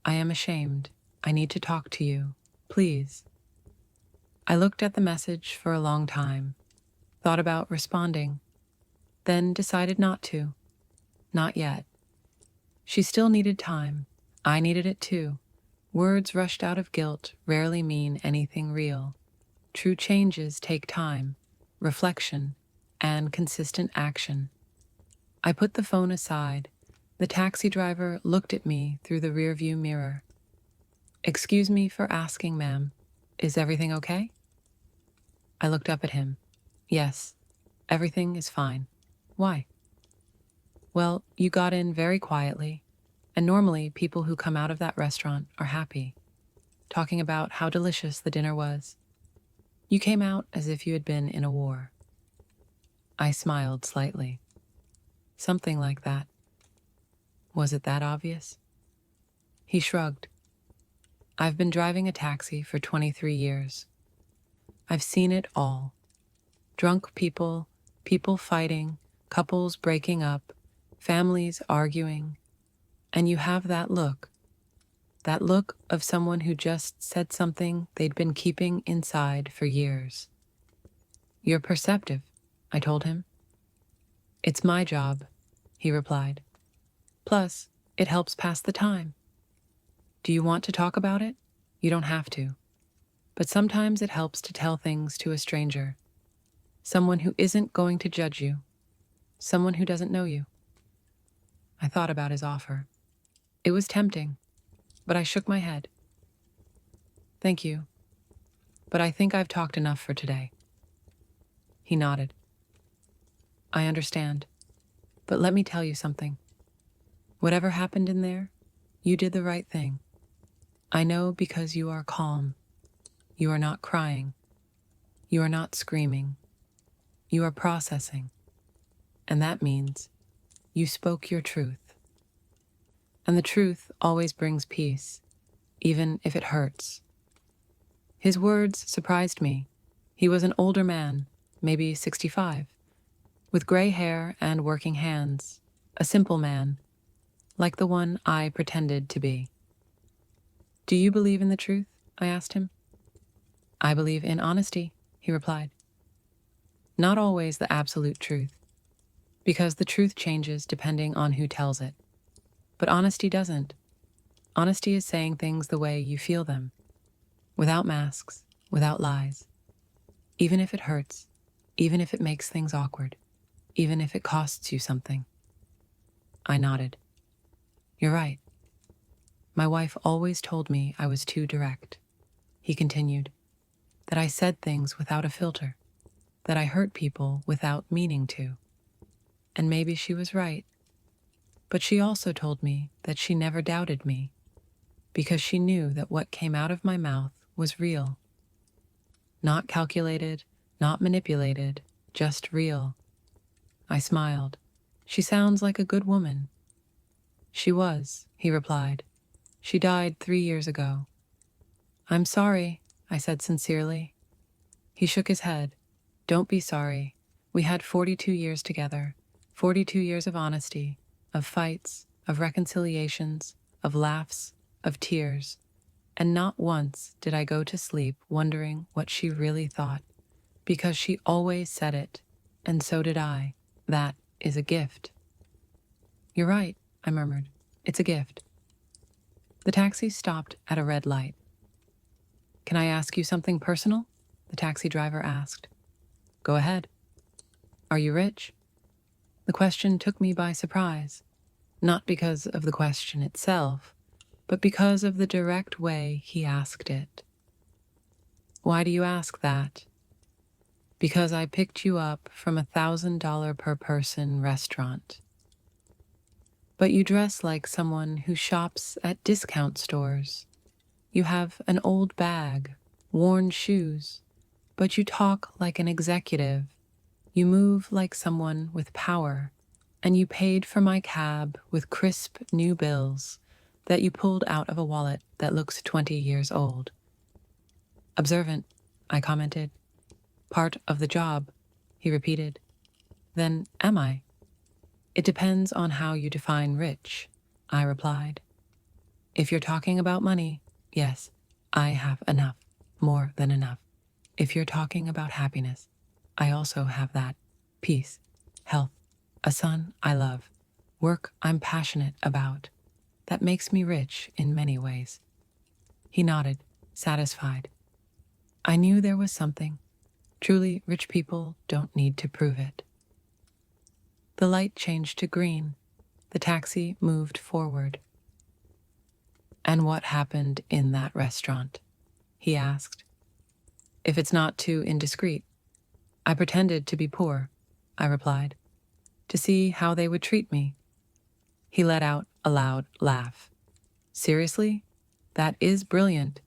I am ashamed. I need to talk to you. Please. I looked at the message for a long time. Thought about responding, then decided not to. Not yet. She still needed time. I needed it too. Words rushed out of guilt rarely mean anything real. True changes take time, reflection, and consistent action. I put the phone aside. The taxi driver looked at me through the rearview mirror. Excuse me for asking, ma'am. Is everything okay? I looked up at him. Yes, everything is fine. Why? Well, you got in very quietly, and normally people who come out of that restaurant are happy, talking about how delicious the dinner was. You came out as if you had been in a war. I smiled slightly. Something like that. Was it that obvious? He shrugged. I've been driving a taxi for 23 years. I've seen it all. Drunk people, people fighting, couples breaking up, families arguing. And you have that look of someone who just said something they'd been keeping inside for years. You're perceptive, I told him. It's my job, he replied. Plus, it helps pass the time. Do you want to talk about it? You don't have to. but sometimes it helps to tell things to a stranger, someone who isn't going to judge you, someone who doesn't know you. I thought about his offer. It was tempting, but I shook my head. Thank you, but I think I've talked enough for today. He nodded. I understand, but let me tell you something. Whatever happened in there, you did the right thing. I know because you are calm. You are not crying. You are not screaming. You are processing. And that means you spoke your truth. And the truth always brings peace, even if it hurts. His words surprised me. He was an older man, maybe 65, with gray hair and working hands, a simple man, like the one I pretended to be. Do you believe in the truth? I asked him. I believe in honesty, he replied. Not always the absolute truth, because the truth changes depending on who tells it. But honesty doesn't. Honesty is saying things the way you feel them, without masks, without lies. Even if it hurts, even if it makes things awkward, even if it costs you something. I nodded. You're right. My wife always told me I was too direct. He continued, that I said things without a filter, that I hurt people without meaning to. And maybe she was right. But she also told me that she never doubted me, because she knew that what came out of my mouth was real. Not calculated, not manipulated, just real. I smiled. She sounds like a good woman. She was, he replied. She died 3 years ago. I'm sorry, I said sincerely. He shook his head. Don't be sorry. We had 42 years together, 42 years of honesty, of fights, of reconciliations, of laughs, of tears. And not once did I go to sleep wondering what she really thought, because she always said it, and so did I. That is a gift. You're right, I murmured. It's a gift. The taxi stopped at a red light. Can I ask you something personal? The taxi driver asked. Go ahead. Are you rich? The question took me by surprise, not because of the question itself, but because of the direct way he asked it. Why do you ask that? Because I picked you up from $1,000 per person restaurant. But you dress like someone who shops at discount stores. You have an old bag, worn shoes, but you talk like an executive. You move like someone with power, and you paid for my cab with crisp new bills that you pulled out of a wallet that looks 20 years old. Observant, I commented. Part of the job, he repeated. Then am I? It depends on how you define rich, I replied. If you're talking about money, yes, I have enough, more than enough. If you're talking about happiness, I also have that. Peace, health, a son I love, work I'm passionate about. That makes me rich in many ways. He nodded, satisfied. I knew there was something. Truly rich people don't need to prove it. The light changed to green. The taxi moved forward. And what happened in that restaurant? He asked. If it's not too indiscreet. I pretended to be poor, I replied, to see how they would treat me. He let out a loud laugh. Seriously? That is brilliant.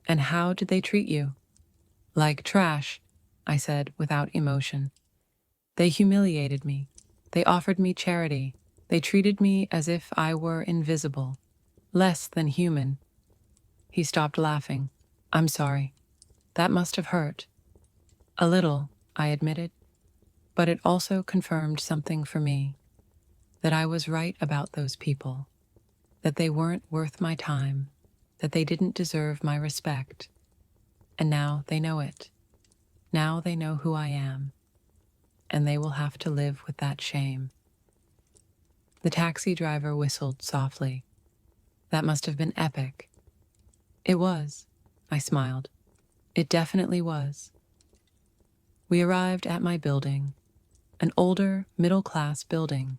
And how did they treat you? Like trash, I said without emotion. They humiliated me. They offered me charity. They treated me as if I were invisible, less than human. He stopped laughing. I'm sorry. That must have hurt. A little, I admitted, but it also confirmed something for me, that I was right about those people, that they weren't worth my time, that they didn't deserve my respect. And now they know it. Now they know who I am, and they will have to live with that shame. The taxi driver whistled softly. That must have been epic. It was, I smiled. It definitely was. We arrived at my building, an older, middle-class building.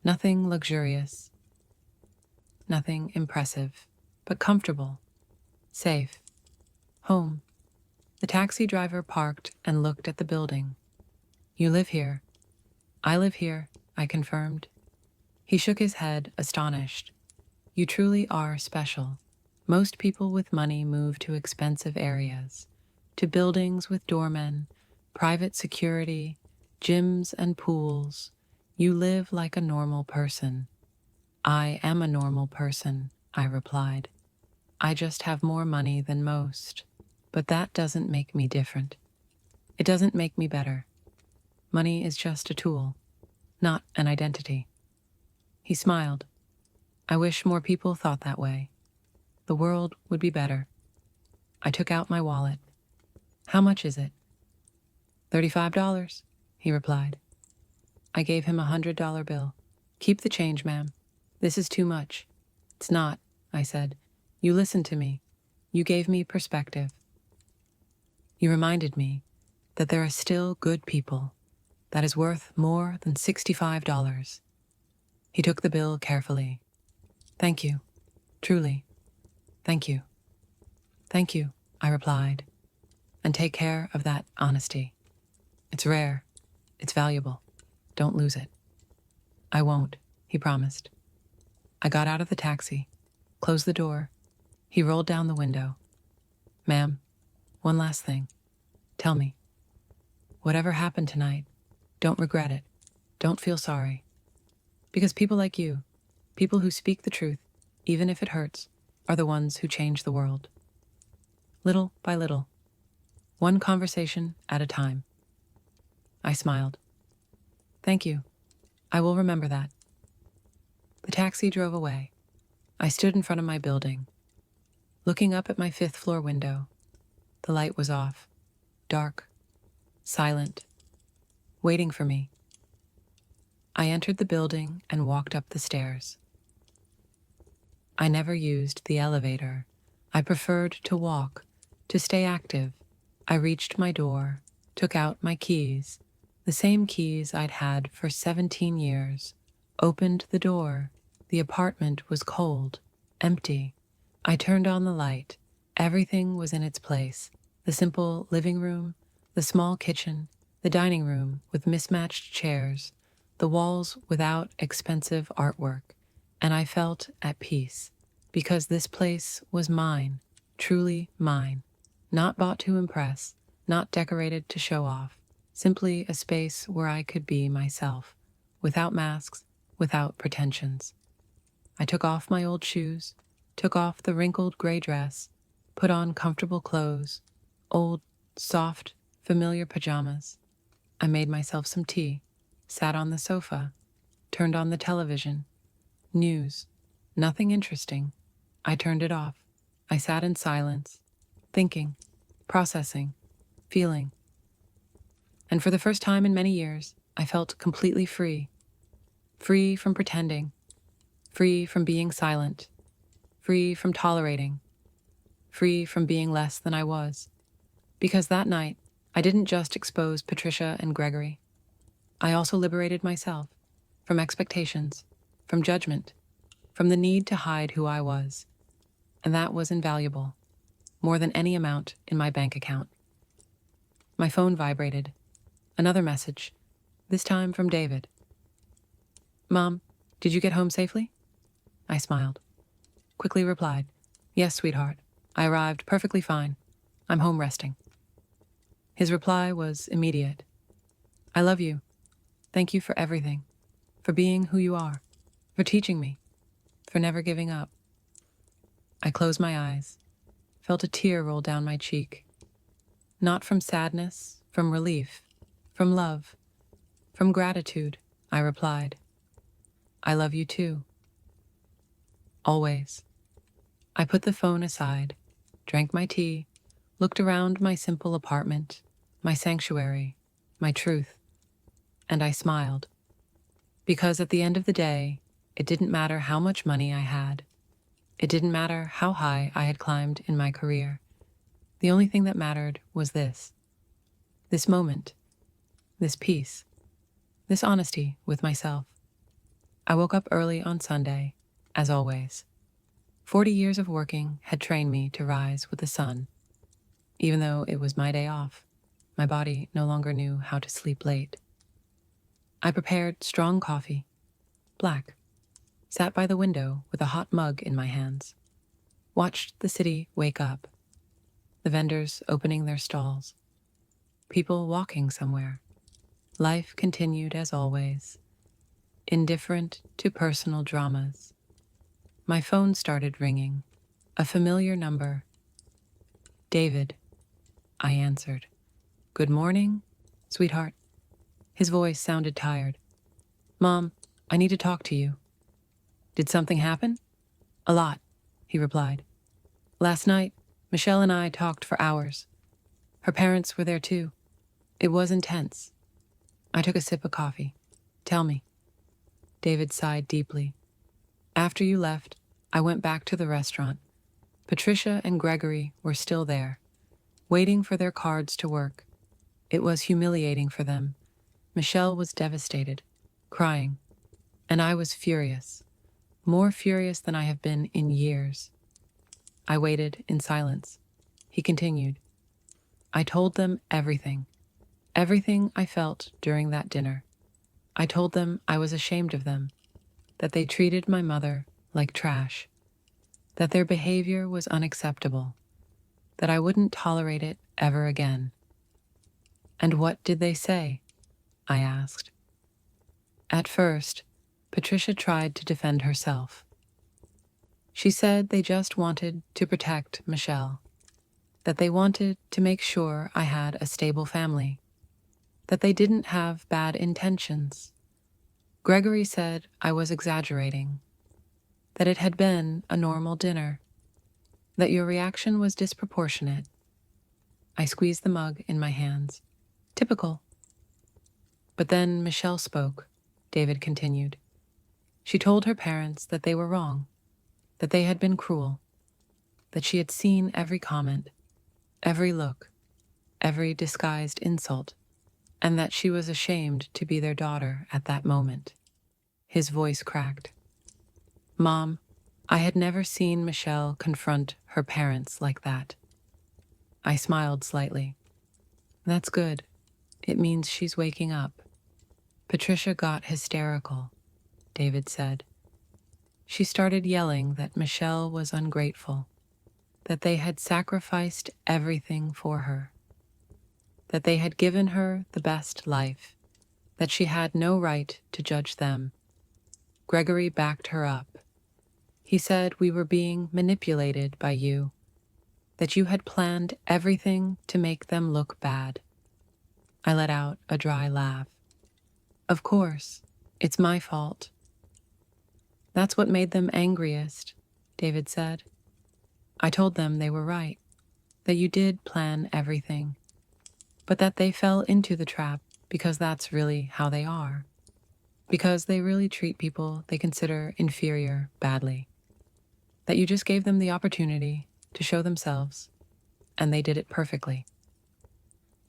Nothing luxurious, nothing impressive, but comfortable, safe, home. The taxi driver parked and looked at the building. You live here. I live here, I confirmed. He shook his head, astonished. You truly are special. Most people with money move to expensive areas, to buildings with doormen, private security, gyms and pools. You live like a normal person. I am a normal person, I replied. I just have more money than most. But that doesn't make me different. It doesn't make me better. Money is just a tool, not an identity. He smiled. I wish more people thought that way. The world would be better. I took out my wallet. How much is it? $35, he replied. I gave him $100 bill. Keep the change, ma'am. This is too much. It's not, I said. You listened to me. You gave me perspective. You reminded me that there are still good people. That is worth more than $65. He took the bill carefully. Thank you. Truly. Thank you. Thank you, I replied. And take care of that honesty. It's rare. It's valuable. Don't lose it. I won't, he promised. I got out of the taxi, closed the door. He rolled down the window. Ma'am, one last thing. Tell me. Whatever happened tonight, don't regret it. Don't feel sorry. Because people like you, people who speak the truth, even if it hurts, are the ones who change the world. Little by little. One conversation at a time. I smiled. Thank you. I will remember that. The taxi drove away. I stood in front of my building, looking up at my 5th floor window. The light was off, dark, silent, waiting for me. I entered the building and walked up the stairs. I never used the elevator. I preferred to walk, to stay active. I reached my door, took out my keys, the same keys I'd had for 17 years, opened the door. The apartment was cold, empty. I turned on the light. Everything was in its place. The simple living room, the small kitchen, the dining room with mismatched chairs, the walls without expensive artwork, and I felt at peace, because this place was mine, truly mine, not bought to impress, not decorated to show off, simply a space where I could be myself, without masks, without pretensions. I took off my old shoes, took off the wrinkled gray dress, put on comfortable clothes, old, soft, familiar pajamas. I made myself some tea, sat on the sofa, turned on the television. News. Nothing interesting. I turned it off. I sat in silence, thinking, processing, feeling. And for the first time in many years, I felt completely free. Free from pretending. Free from being silent. Free from tolerating. Free from being less than I was. Because that night, I didn't just expose Patricia and Gregory. I also liberated myself from expectations, from judgment, from the need to hide who I was. And that was invaluable, more than any amount in my bank account. My phone vibrated. Another message, this time from David. Mom, did you get home safely? I smiled. Quickly replied, Yes, sweetheart. I arrived perfectly fine. I'm home resting. His reply was immediate. I love you. Thank you for everything, for being who you are, for teaching me, for never giving up. I closed my eyes, felt a tear roll down my cheek. Not from sadness, from relief, from love, from gratitude, I replied. I love you too. Always. I put the phone aside, drank my tea, looked around my simple apartment, my sanctuary, my truth, and I smiled. Because at the end of the day, it didn't matter how much money I had. It didn't matter how high I had climbed in my career. The only thing that mattered was this moment, this peace, this honesty with myself. I woke up early on Sunday, as always. 40 years of working had trained me to rise with the sun. Even though it was my day off, my body no longer knew how to sleep late. I prepared strong coffee, black, sat by the window with a hot mug in my hands, watched the city wake up, the vendors opening their stalls, people walking somewhere. Life continued as always, indifferent to personal dramas. My phone started ringing, a familiar number. David, I answered. Good morning, sweetheart. His voice sounded tired. Mom, I need to talk to you. Did something happen? A lot, he replied. Last night, Michelle and I talked for hours. Her parents were there too. It was intense. I took a sip of coffee. Tell me. David sighed deeply. After you left, I went back to the restaurant. Patricia and Gregory were still there, waiting for their cards to work. It was humiliating for them. Michelle was devastated, crying, and I was furious, more furious than I have been in years. I waited in silence. He continued. I told them everything I felt during that dinner. I told them I was ashamed of them, that they treated my mother like trash, that their behavior was unacceptable, that I wouldn't tolerate it ever again. And what did they say? I asked. At first, Patricia tried to defend herself. She said they just wanted to protect Michelle, that they wanted to make sure I had a stable family, that they didn't have bad intentions. Gregory said I was exaggerating, that it had been a normal dinner, that your reaction was disproportionate. I squeezed the mug in my hands. Typical. But then Michelle spoke, David continued. She told her parents that they were wrong, that they had been cruel, that she had seen every comment, every look, every disguised insult, and that she was ashamed to be their daughter at that moment. His voice cracked. Mom, I had never seen Michelle confront her parents like that. I smiled slightly. That's good. It means she's waking up. Patricia got hysterical, David said. She started yelling that Michelle was ungrateful, that they had sacrificed everything for her, that they had given her the best life, that she had no right to judge them. Gregory backed her up. He said we were being manipulated by you, that you had planned everything to make them look bad. I let out a dry laugh. Of course, it's my fault. That's what made them angriest, David said. I told them they were right, that you did plan everything, but that they fell into the trap because that's really how they are, because they really treat people they consider inferior badly, that you just gave them the opportunity to show themselves, and they did it perfectly.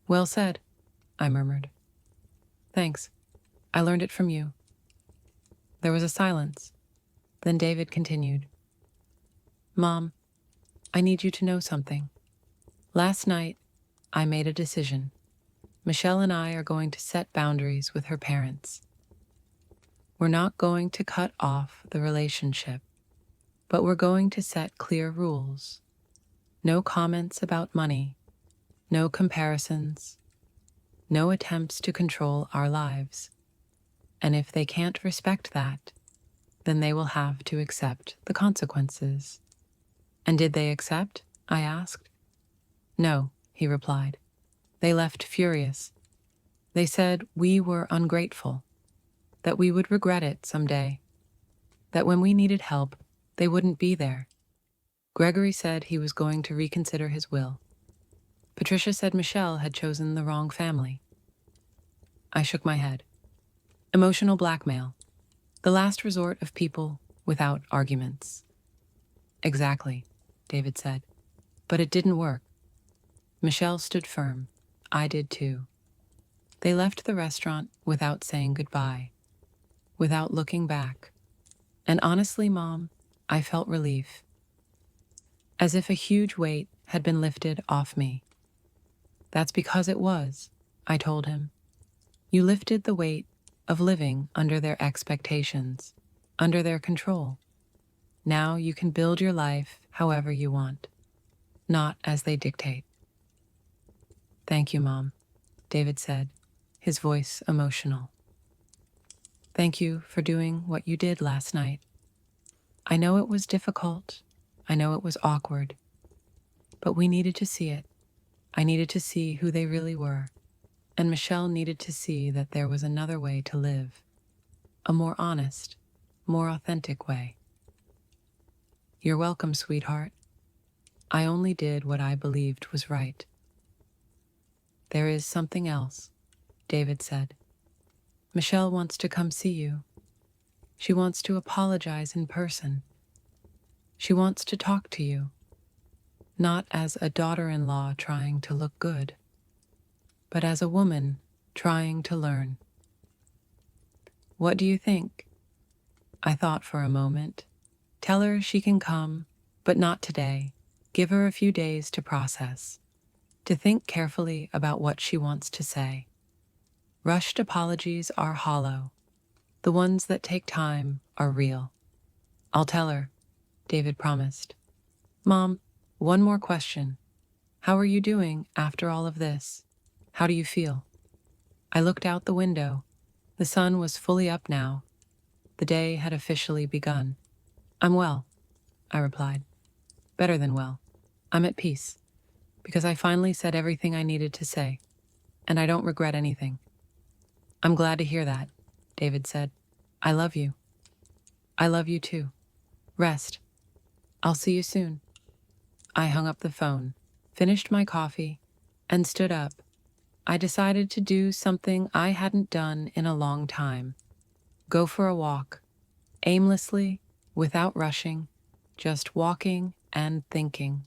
Well said, I murmured. Thanks. I learned it from you. There was a silence. Then David continued. Mom, I need you to know something. Last night, I made a decision. Michelle and I are going to set boundaries with her parents. We're not going to cut off the relationship, but we're going to set clear rules. No comments about money, no comparisons, no attempts to control our lives. And if they can't respect that, then they will have to accept the consequences. And did they accept? I asked. No, he replied. They left furious. They said we were ungrateful, that we would regret it someday, that when we needed help, they wouldn't be there. Gregory said he was going to reconsider his will. Patricia said Michelle had chosen the wrong family. I shook my head. Emotional blackmail. The last resort of people without arguments. Exactly, David said. But it didn't work. Michelle stood firm. I did too. They left the restaurant without saying goodbye, without looking back. And honestly, Mom, I felt relief, as if a huge weight had been lifted off me. That's because it was, I told him. You lifted the weight of living under their expectations, under their control. Now you can build your life however you want, not as they dictate. Thank you, Mom, David said, his voice emotional. Thank you for doing what you did last night. I know it was difficult. I know it was awkward. But we needed to see it. I needed to see who they really were. And Michelle needed to see that there was another way to live. A more honest, more authentic way. You're welcome, sweetheart. I only did what I believed was right. There is something else, David said. Michelle wants to come see you. She wants to apologize in person. She wants to talk to you, not as a daughter-in-law trying to look good, but as a woman trying to learn. What do you think? I thought for a moment. Tell her she can come, but not today. Give her a few days to process, to think carefully about what she wants to say. Rushed apologies are hollow. The ones that take time are real. I'll tell her, David promised. Mom, one more question. How are you doing after all of this? How do you feel? I looked out the window. The sun was fully up now. The day had officially begun. I'm well, I replied. Better than well. I'm at peace, because I finally said everything I needed to say, and I don't regret anything. I'm glad to hear that, David said. I love you. I love you too. Rest. I'll see you soon. I hung up the phone, finished my coffee, and stood up. I decided to do something I hadn't done in a long time. Go for a walk, aimlessly, without rushing, just walking and thinking.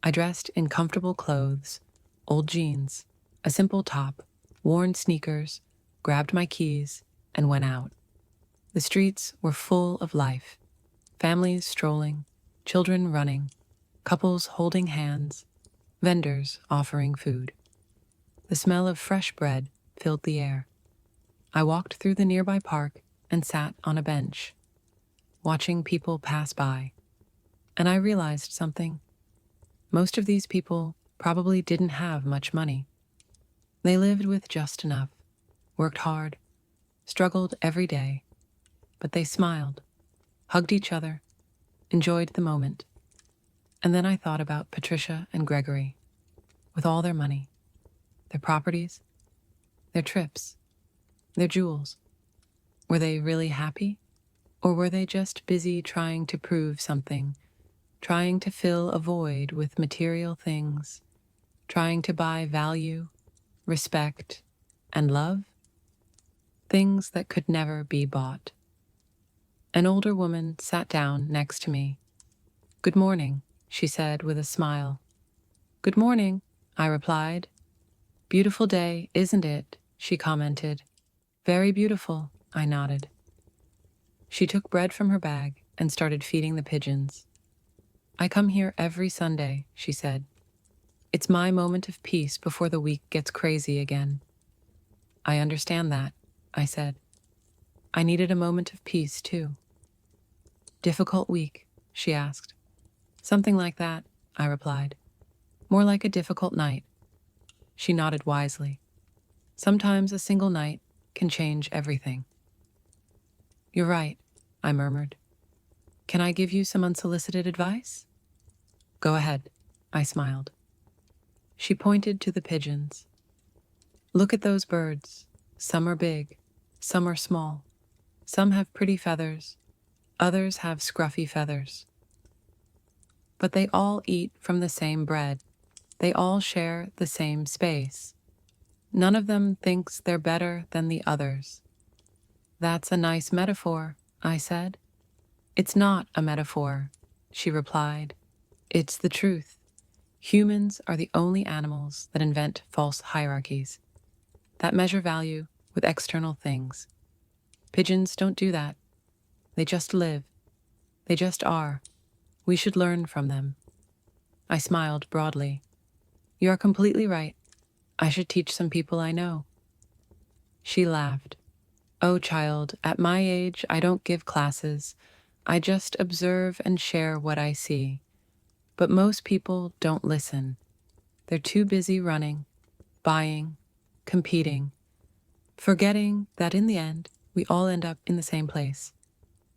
I dressed in comfortable clothes, old jeans, a simple top, worn sneakers, grabbed my keys, and went out. The streets were full of life. Families strolling, children running, couples holding hands, vendors offering food. The smell of fresh bread filled the air. I walked through the nearby park and sat on a bench, watching people pass by. And I realized something. Most of these people probably didn't have much money. They lived with just enough, worked hard, struggled every day, but they smiled, hugged each other, enjoyed the moment. And then I thought about Patricia and Gregory, with all their money, their properties, their trips, their jewels. Were they really happy? Or were they just busy trying to prove something, trying to fill a void with material things, trying to buy value, respect, and love? Things that could never be bought. An older woman sat down next to me. Good morning, she said with a smile. Good morning, I replied. Beautiful day, isn't it? She commented. Very beautiful, I nodded. She took bread from her bag and started feeding the pigeons. I come here every Sunday, she said. It's my moment of peace before the week gets crazy again. I understand that, I said. I needed a moment of peace, too. Difficult week, she asked. Something like that, I replied. More like a difficult night. She nodded wisely. Sometimes a single night can change everything. You're right, I murmured. Can I give you some unsolicited advice? Go ahead, I smiled. She pointed to the pigeons. Look at those birds. Some are big, some are small. Some have pretty feathers, others have scruffy feathers. But they all eat from the same bread. They all share the same space. None of them thinks they're better than the others. That's a nice metaphor, I said. It's not a metaphor, she replied. It's the truth. Humans are the only animals that invent false hierarchies, that measure value with external things. Pigeons don't do that. They just live. They just are. We should learn from them. I smiled broadly. You are completely right. I should teach some people I know. She laughed. Oh, child, at my age, I don't give classes. I just observe and share what I see. But most people don't listen. They're too busy running, buying, competing, forgetting that in the end, we all end up in the same place,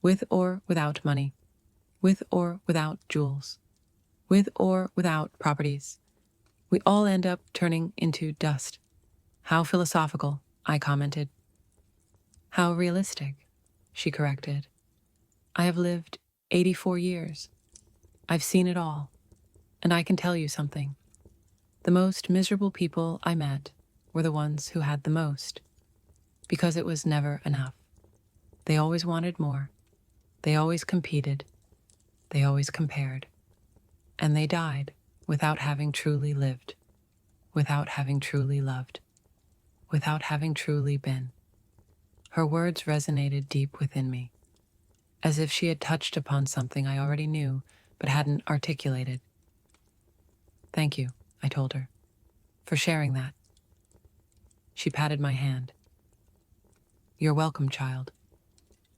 with or without money, with or without jewels, with or without properties. We all end up turning into dust. How philosophical, I commented. How realistic, she corrected. I have lived 84 years. I've seen it all. And I can tell you something. The most miserable people I met were the ones who had the most, because it was never enough. They always wanted more. They always competed. They always compared. And they died without having truly lived, without having truly loved, without having truly been. Her words resonated deep within me, as if she had touched upon something I already knew but hadn't articulated. Thank you, I told her, for sharing that. She patted my hand. You're welcome, child.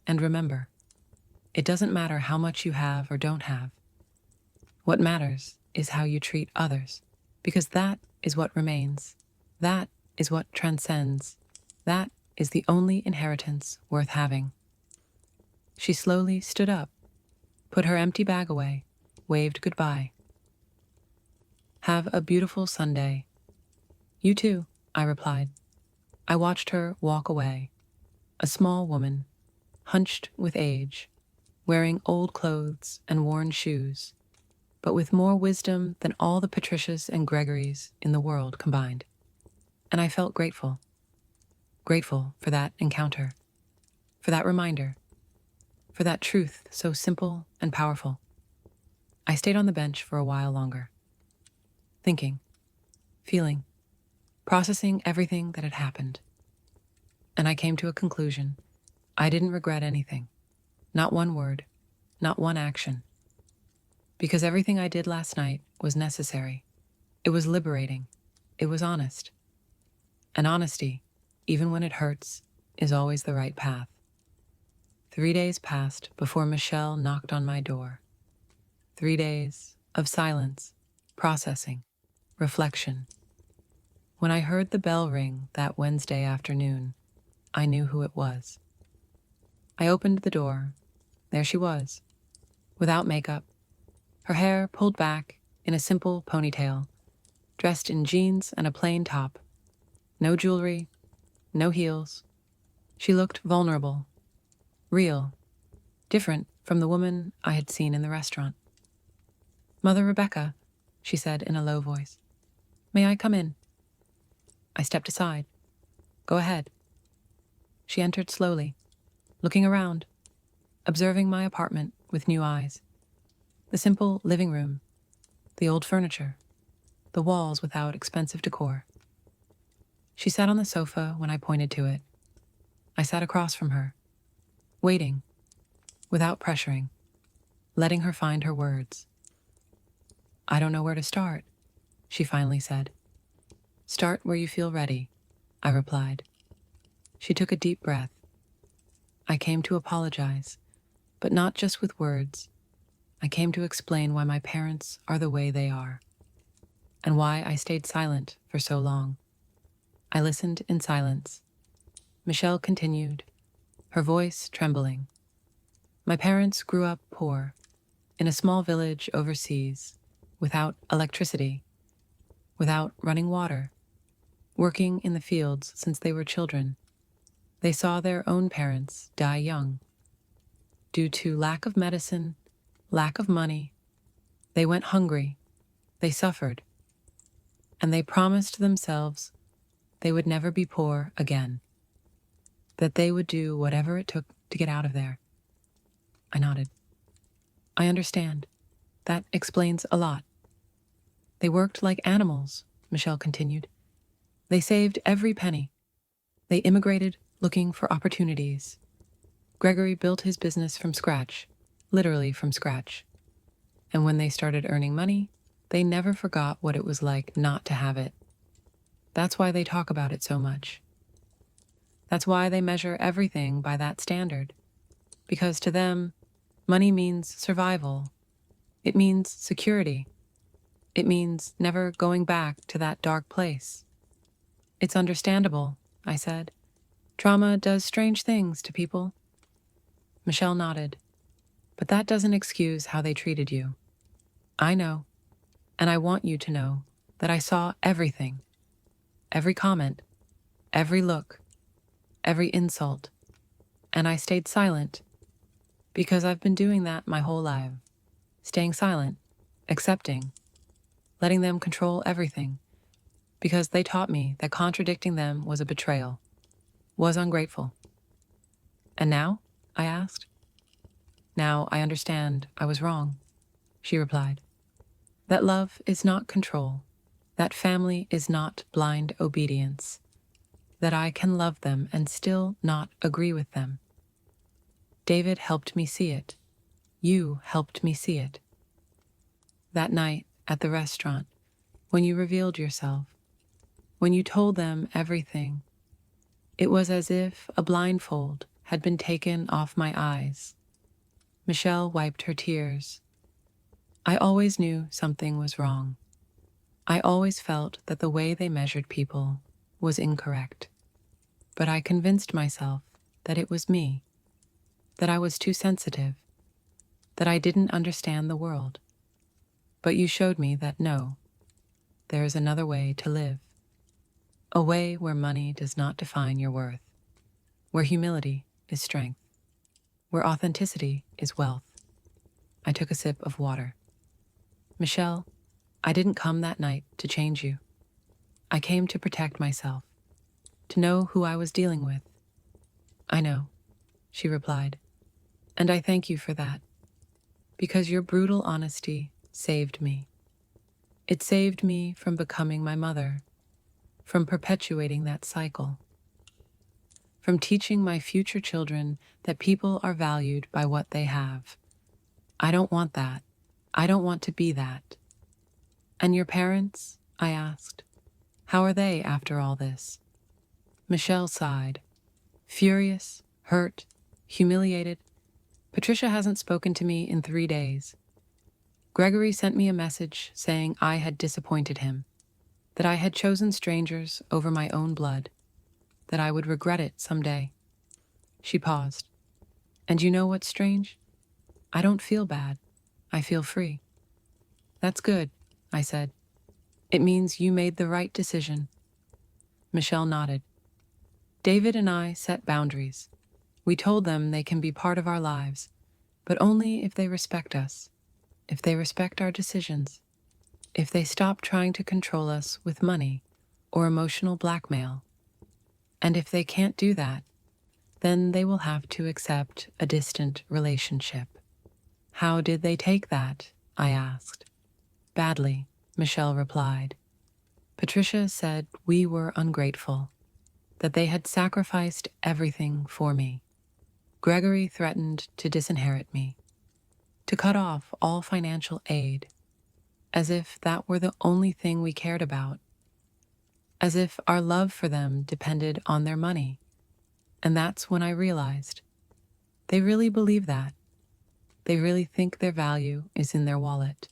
And remember, it doesn't matter how much you have or don't have. What matters is how you treat others, because that is what remains. That is what transcends. That is the only inheritance worth having. She slowly stood up, put her empty bag away, waved goodbye. Have a beautiful Sunday. You too, I replied. I watched her walk away, a small woman, hunched with age, wearing old clothes and worn shoes, but with more wisdom than all the Patricias and Gregorys in the world combined. And I felt grateful. Grateful for that encounter, for that reminder, for that truth so simple and powerful. I stayed on the bench for a while longer, thinking, feeling, processing everything that had happened. And I came to a conclusion. I didn't regret anything, not one word, not one action. Because everything I did last night was necessary. It was liberating. It was honest. And honesty, even when it hurts, is always the right path. 3 days passed before Michelle knocked on my door. 3 days of silence, processing, reflection. When I heard the bell ring that Wednesday afternoon, I knew who it was. I opened the door. There she was, without makeup, her hair pulled back in a simple ponytail, dressed in jeans and a plain top. No jewelry, no heels. She looked vulnerable, real, different from the woman I had seen in the restaurant. Mother Rebecca, she said in a low voice. May I come in? I stepped aside. Go ahead. She entered slowly, looking around, observing my apartment with new eyes. The simple living room, the old furniture, the walls without expensive decor. She sat on the sofa when I pointed to it. I sat across from her, waiting, without pressuring, letting her find her words. I don't know where to start, she finally said. Start where you feel ready, I replied. She took a deep breath. I came to apologize, but not just with words. I came to explain why my parents are the way they are, and why I stayed silent for so long. I listened in silence. Michelle continued, her voice trembling. My parents grew up poor, in a small village overseas, without electricity, without running water, working in the fields since they were children. They saw their own parents die young. Due to lack of medicine, lack of money, they went hungry, they suffered, and they promised themselves they would never be poor again, that they would do whatever it took to get out of there. I nodded. I understand. That explains a lot. They worked like animals, Michelle continued. They saved every penny. They immigrated looking for opportunities. Gregory built his business from scratch, literally from scratch. And when they started earning money, they never forgot what it was like not to have it. That's why they talk about it so much. That's why they measure everything by that standard. Because to them, money means survival. It means security. It means never going back to that dark place. It's understandable, I said. Trauma does strange things to people. Michelle nodded. But that doesn't excuse how they treated you. I know, and I want you to know that I saw everything. Every comment, every look, every insult. And I stayed silent because I've been doing that my whole life. Staying silent, accepting, letting them control everything, because they taught me that contradicting them was a betrayal, was ungrateful. And now? I asked. Now I understand I was wrong, she replied. That love is not control, that family is not blind obedience, that I can love them and still not agree with them. David helped me see it. You helped me see it. That night at the restaurant, when you revealed yourself, when you told them everything, it was as if a blindfold had been taken off my eyes. Michelle wiped her tears. I always knew something was wrong. I always felt that the way they measured people was incorrect. But I convinced myself that it was me, that I was too sensitive, that I didn't understand the world. But you showed me that no, there is another way to live. A way where money does not define your worth, where humility is strength, where authenticity is wealth. I took a sip of water. Michelle, I didn't come that night to change you. I came to protect myself, to know who I was dealing with. I know, she replied, and I thank you for that, because your brutal honesty saved me. It saved me from becoming my mother, from perpetuating that cycle, from teaching my future children that people are valued by what they have. I don't want that. I don't want to be that. And your parents? I asked. How are they after all this? Michelle sighed. Furious, hurt, humiliated. Patricia hasn't spoken to me in 3 days. Gregory sent me a message saying I had disappointed him, that I had chosen strangers over my own blood, that I would regret it someday. She paused. And you know what's strange? I don't feel bad. I feel free. That's good, I said. It means you made the right decision. Michelle nodded. David and I set boundaries. We told them they can be part of our lives, but only if they respect us, if they respect our decisions, if they stop trying to control us with money or emotional blackmail. And if they can't do that, then they will have to accept a distant relationship. How did they take that? I asked. Badly, Michelle replied. Patricia said we were ungrateful, that they had sacrificed everything for me. Gregory threatened to disinherit me, to cut off all financial aid, as if that were the only thing we cared about, as if our love for them depended on their money. And that's when I realized they really believe that. They really think their value is in their wallet.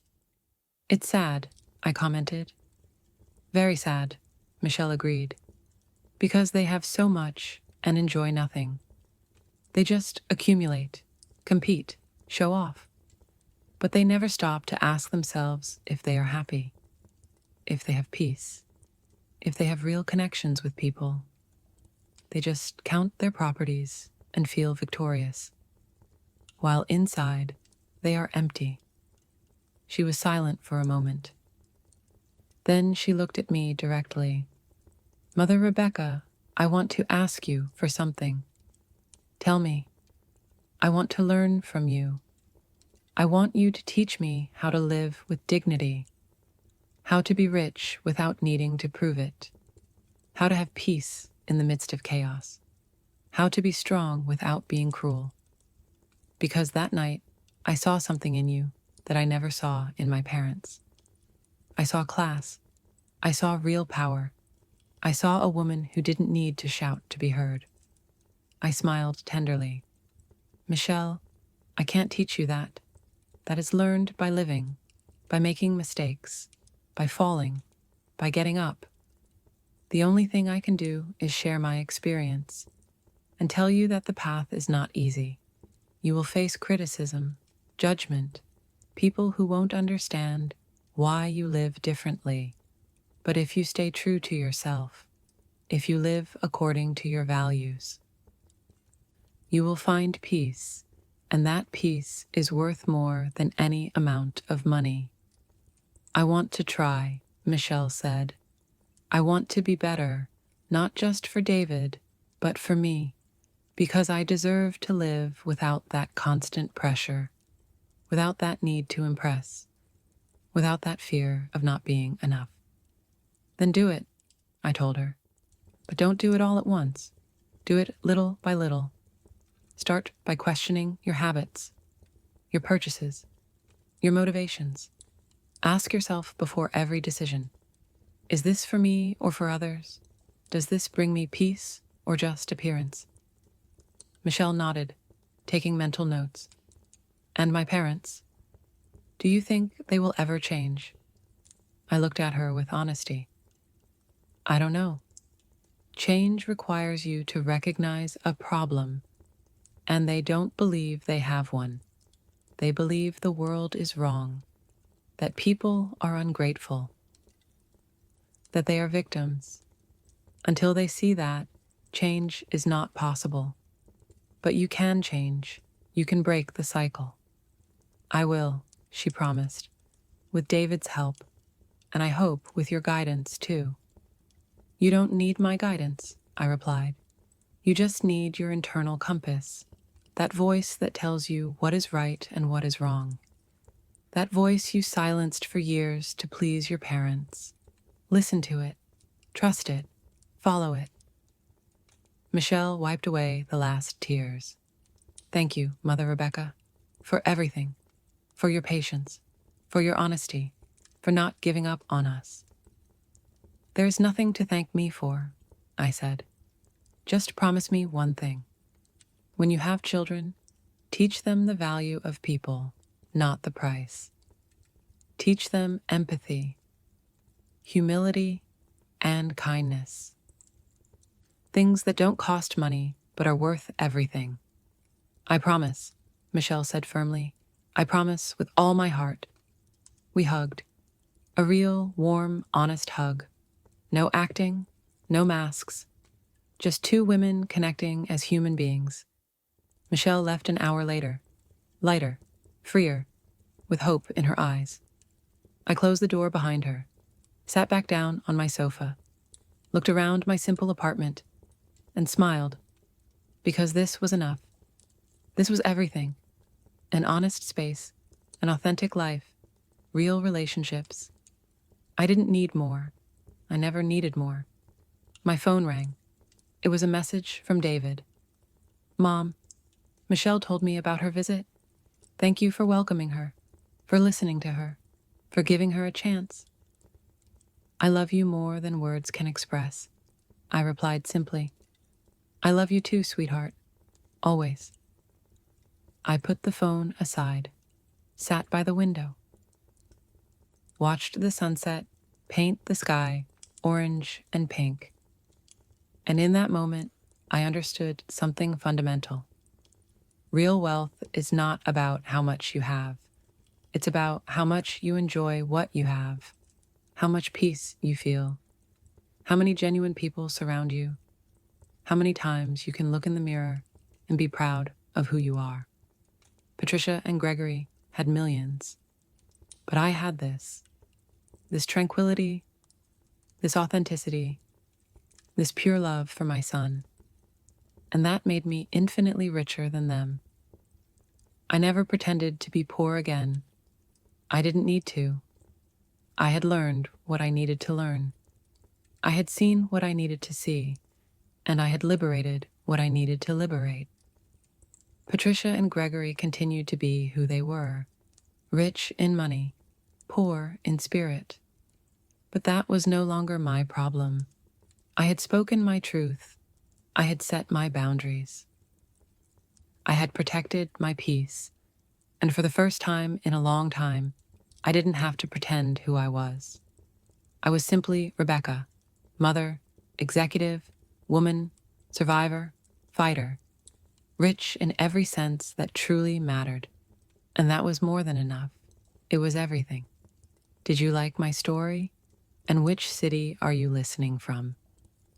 It's sad, I commented. Very sad, Michelle agreed, because they have so much and enjoy nothing. They just accumulate, compete, show off. But they never stop to ask themselves if they are happy, if they have peace, if they have real connections with people. They just count their properties and feel victorious, while inside they are empty. She was silent for a moment. Then she looked at me directly. Mother Rebecca, I want to ask you for something. Tell me. I want to learn from you. I want you to teach me how to live with dignity. how to be rich without needing to prove it, how to have peace in the midst of chaos, how to be strong without being cruel. Because that night, I saw something in you that I never saw in my parents. I saw class. I saw real power. I saw a woman who didn't need to shout to be heard. I smiled tenderly. Michelle, I can't teach you that. That is learned by living, by making mistakes, by falling, by getting up. The only thing I can do is share my experience and tell you that the path is not easy. You will face criticism, judgment, people who won't understand why you live differently. But if you stay true to yourself, if you live according to your values, you will find peace, and that peace is worth more than any amount of money. I want to try, Michelle said. I want to be better, not just for David, but for me, because I deserve to live without that constant pressure, without that need to impress, without that fear of not being enough. Then do it, I told her. But don't do it all at once. Do it little by little. Start by questioning your habits, your purchases, your motivations. Ask yourself before every decision, is this for me or for others? Does this bring me peace or just appearance? Michelle nodded, taking mental notes. And my parents? Do you think they will ever change? I looked at her with honesty. I don't know. Change requires you to recognize a problem, and they don't believe they have one. They believe the world is wrong, that people are ungrateful, that they are victims. Until they see that, change is not possible. But you can change. You can break the cycle. I will, she promised, with David's help, and I hope with your guidance too. You don't need my guidance, I replied. You just need your internal compass, that voice that tells you what is right and what is wrong. That voice you silenced for years to please your parents. Listen to it, trust it, follow it. Michelle wiped away the last tears. Thank you, Mother Rebecca, for everything, for your patience, for your honesty, for not giving up on us. There is nothing to thank me for, I said. Just promise me one thing. When you have children, teach them the value of people, not the price. Teach them empathy, humility, and kindness. Things that don't cost money, but are worth everything. I promise, Michelle said firmly. I promise with all my heart. We hugged. A real, warm, honest hug. No acting, no masks. Just two women connecting as human beings. Michelle left an hour later, lighter, freer, with hope in her eyes. I closed the door behind her, sat back down on my sofa, looked around my simple apartment, and smiled, because this was enough. This was everything. An honest space, an authentic life, real relationships. I didn't need more. I never needed more. My phone rang. It was a message from David. Mom, Michelle told me about her visit. Thank you for welcoming her, for listening to her, for giving her a chance. I love you more than words can express, I replied simply. I love you too, sweetheart. Always. I put the phone aside, sat by the window, watched the sunset paint the sky orange and pink. And in that moment, I understood something fundamental. Real wealth is not about how much you have. It's about how much you enjoy what you have, how much peace you feel, how many genuine people surround you, how many times you can look in the mirror and be proud of who you are. Patricia and Gregory had millions, but I had this tranquility, this authenticity, this pure love for my son, and that made me infinitely richer than them. I never pretended to be poor again. I didn't need to. I had learned what I needed to learn. I had seen what I needed to see, and I had liberated what I needed to liberate. Patricia and Gregory continued to be who they were, rich in money, poor in spirit. But that was no longer my problem. I had spoken my truth. I had set my boundaries. I had protected my peace, and for the first time in a long time, I didn't have to pretend who I was. I was simply Rebecca, mother, executive, woman, survivor, fighter, rich in every sense that truly mattered. And that was more than enough. It was everything. Did you like my story? And which city are you listening from?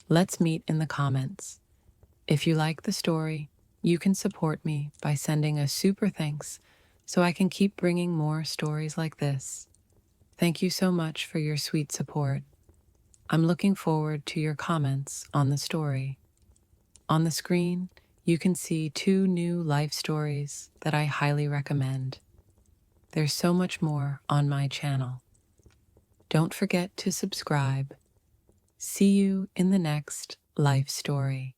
Let's meet in the comments. If you like the story, you can support me by sending a super thanks so I can keep bringing more stories like this. Thank you so much for your sweet support. I'm looking forward to your comments on the story. On the screen, you can see 2 new life stories that I highly recommend. There's so much more on my channel. Don't forget to subscribe. See you in the next life story.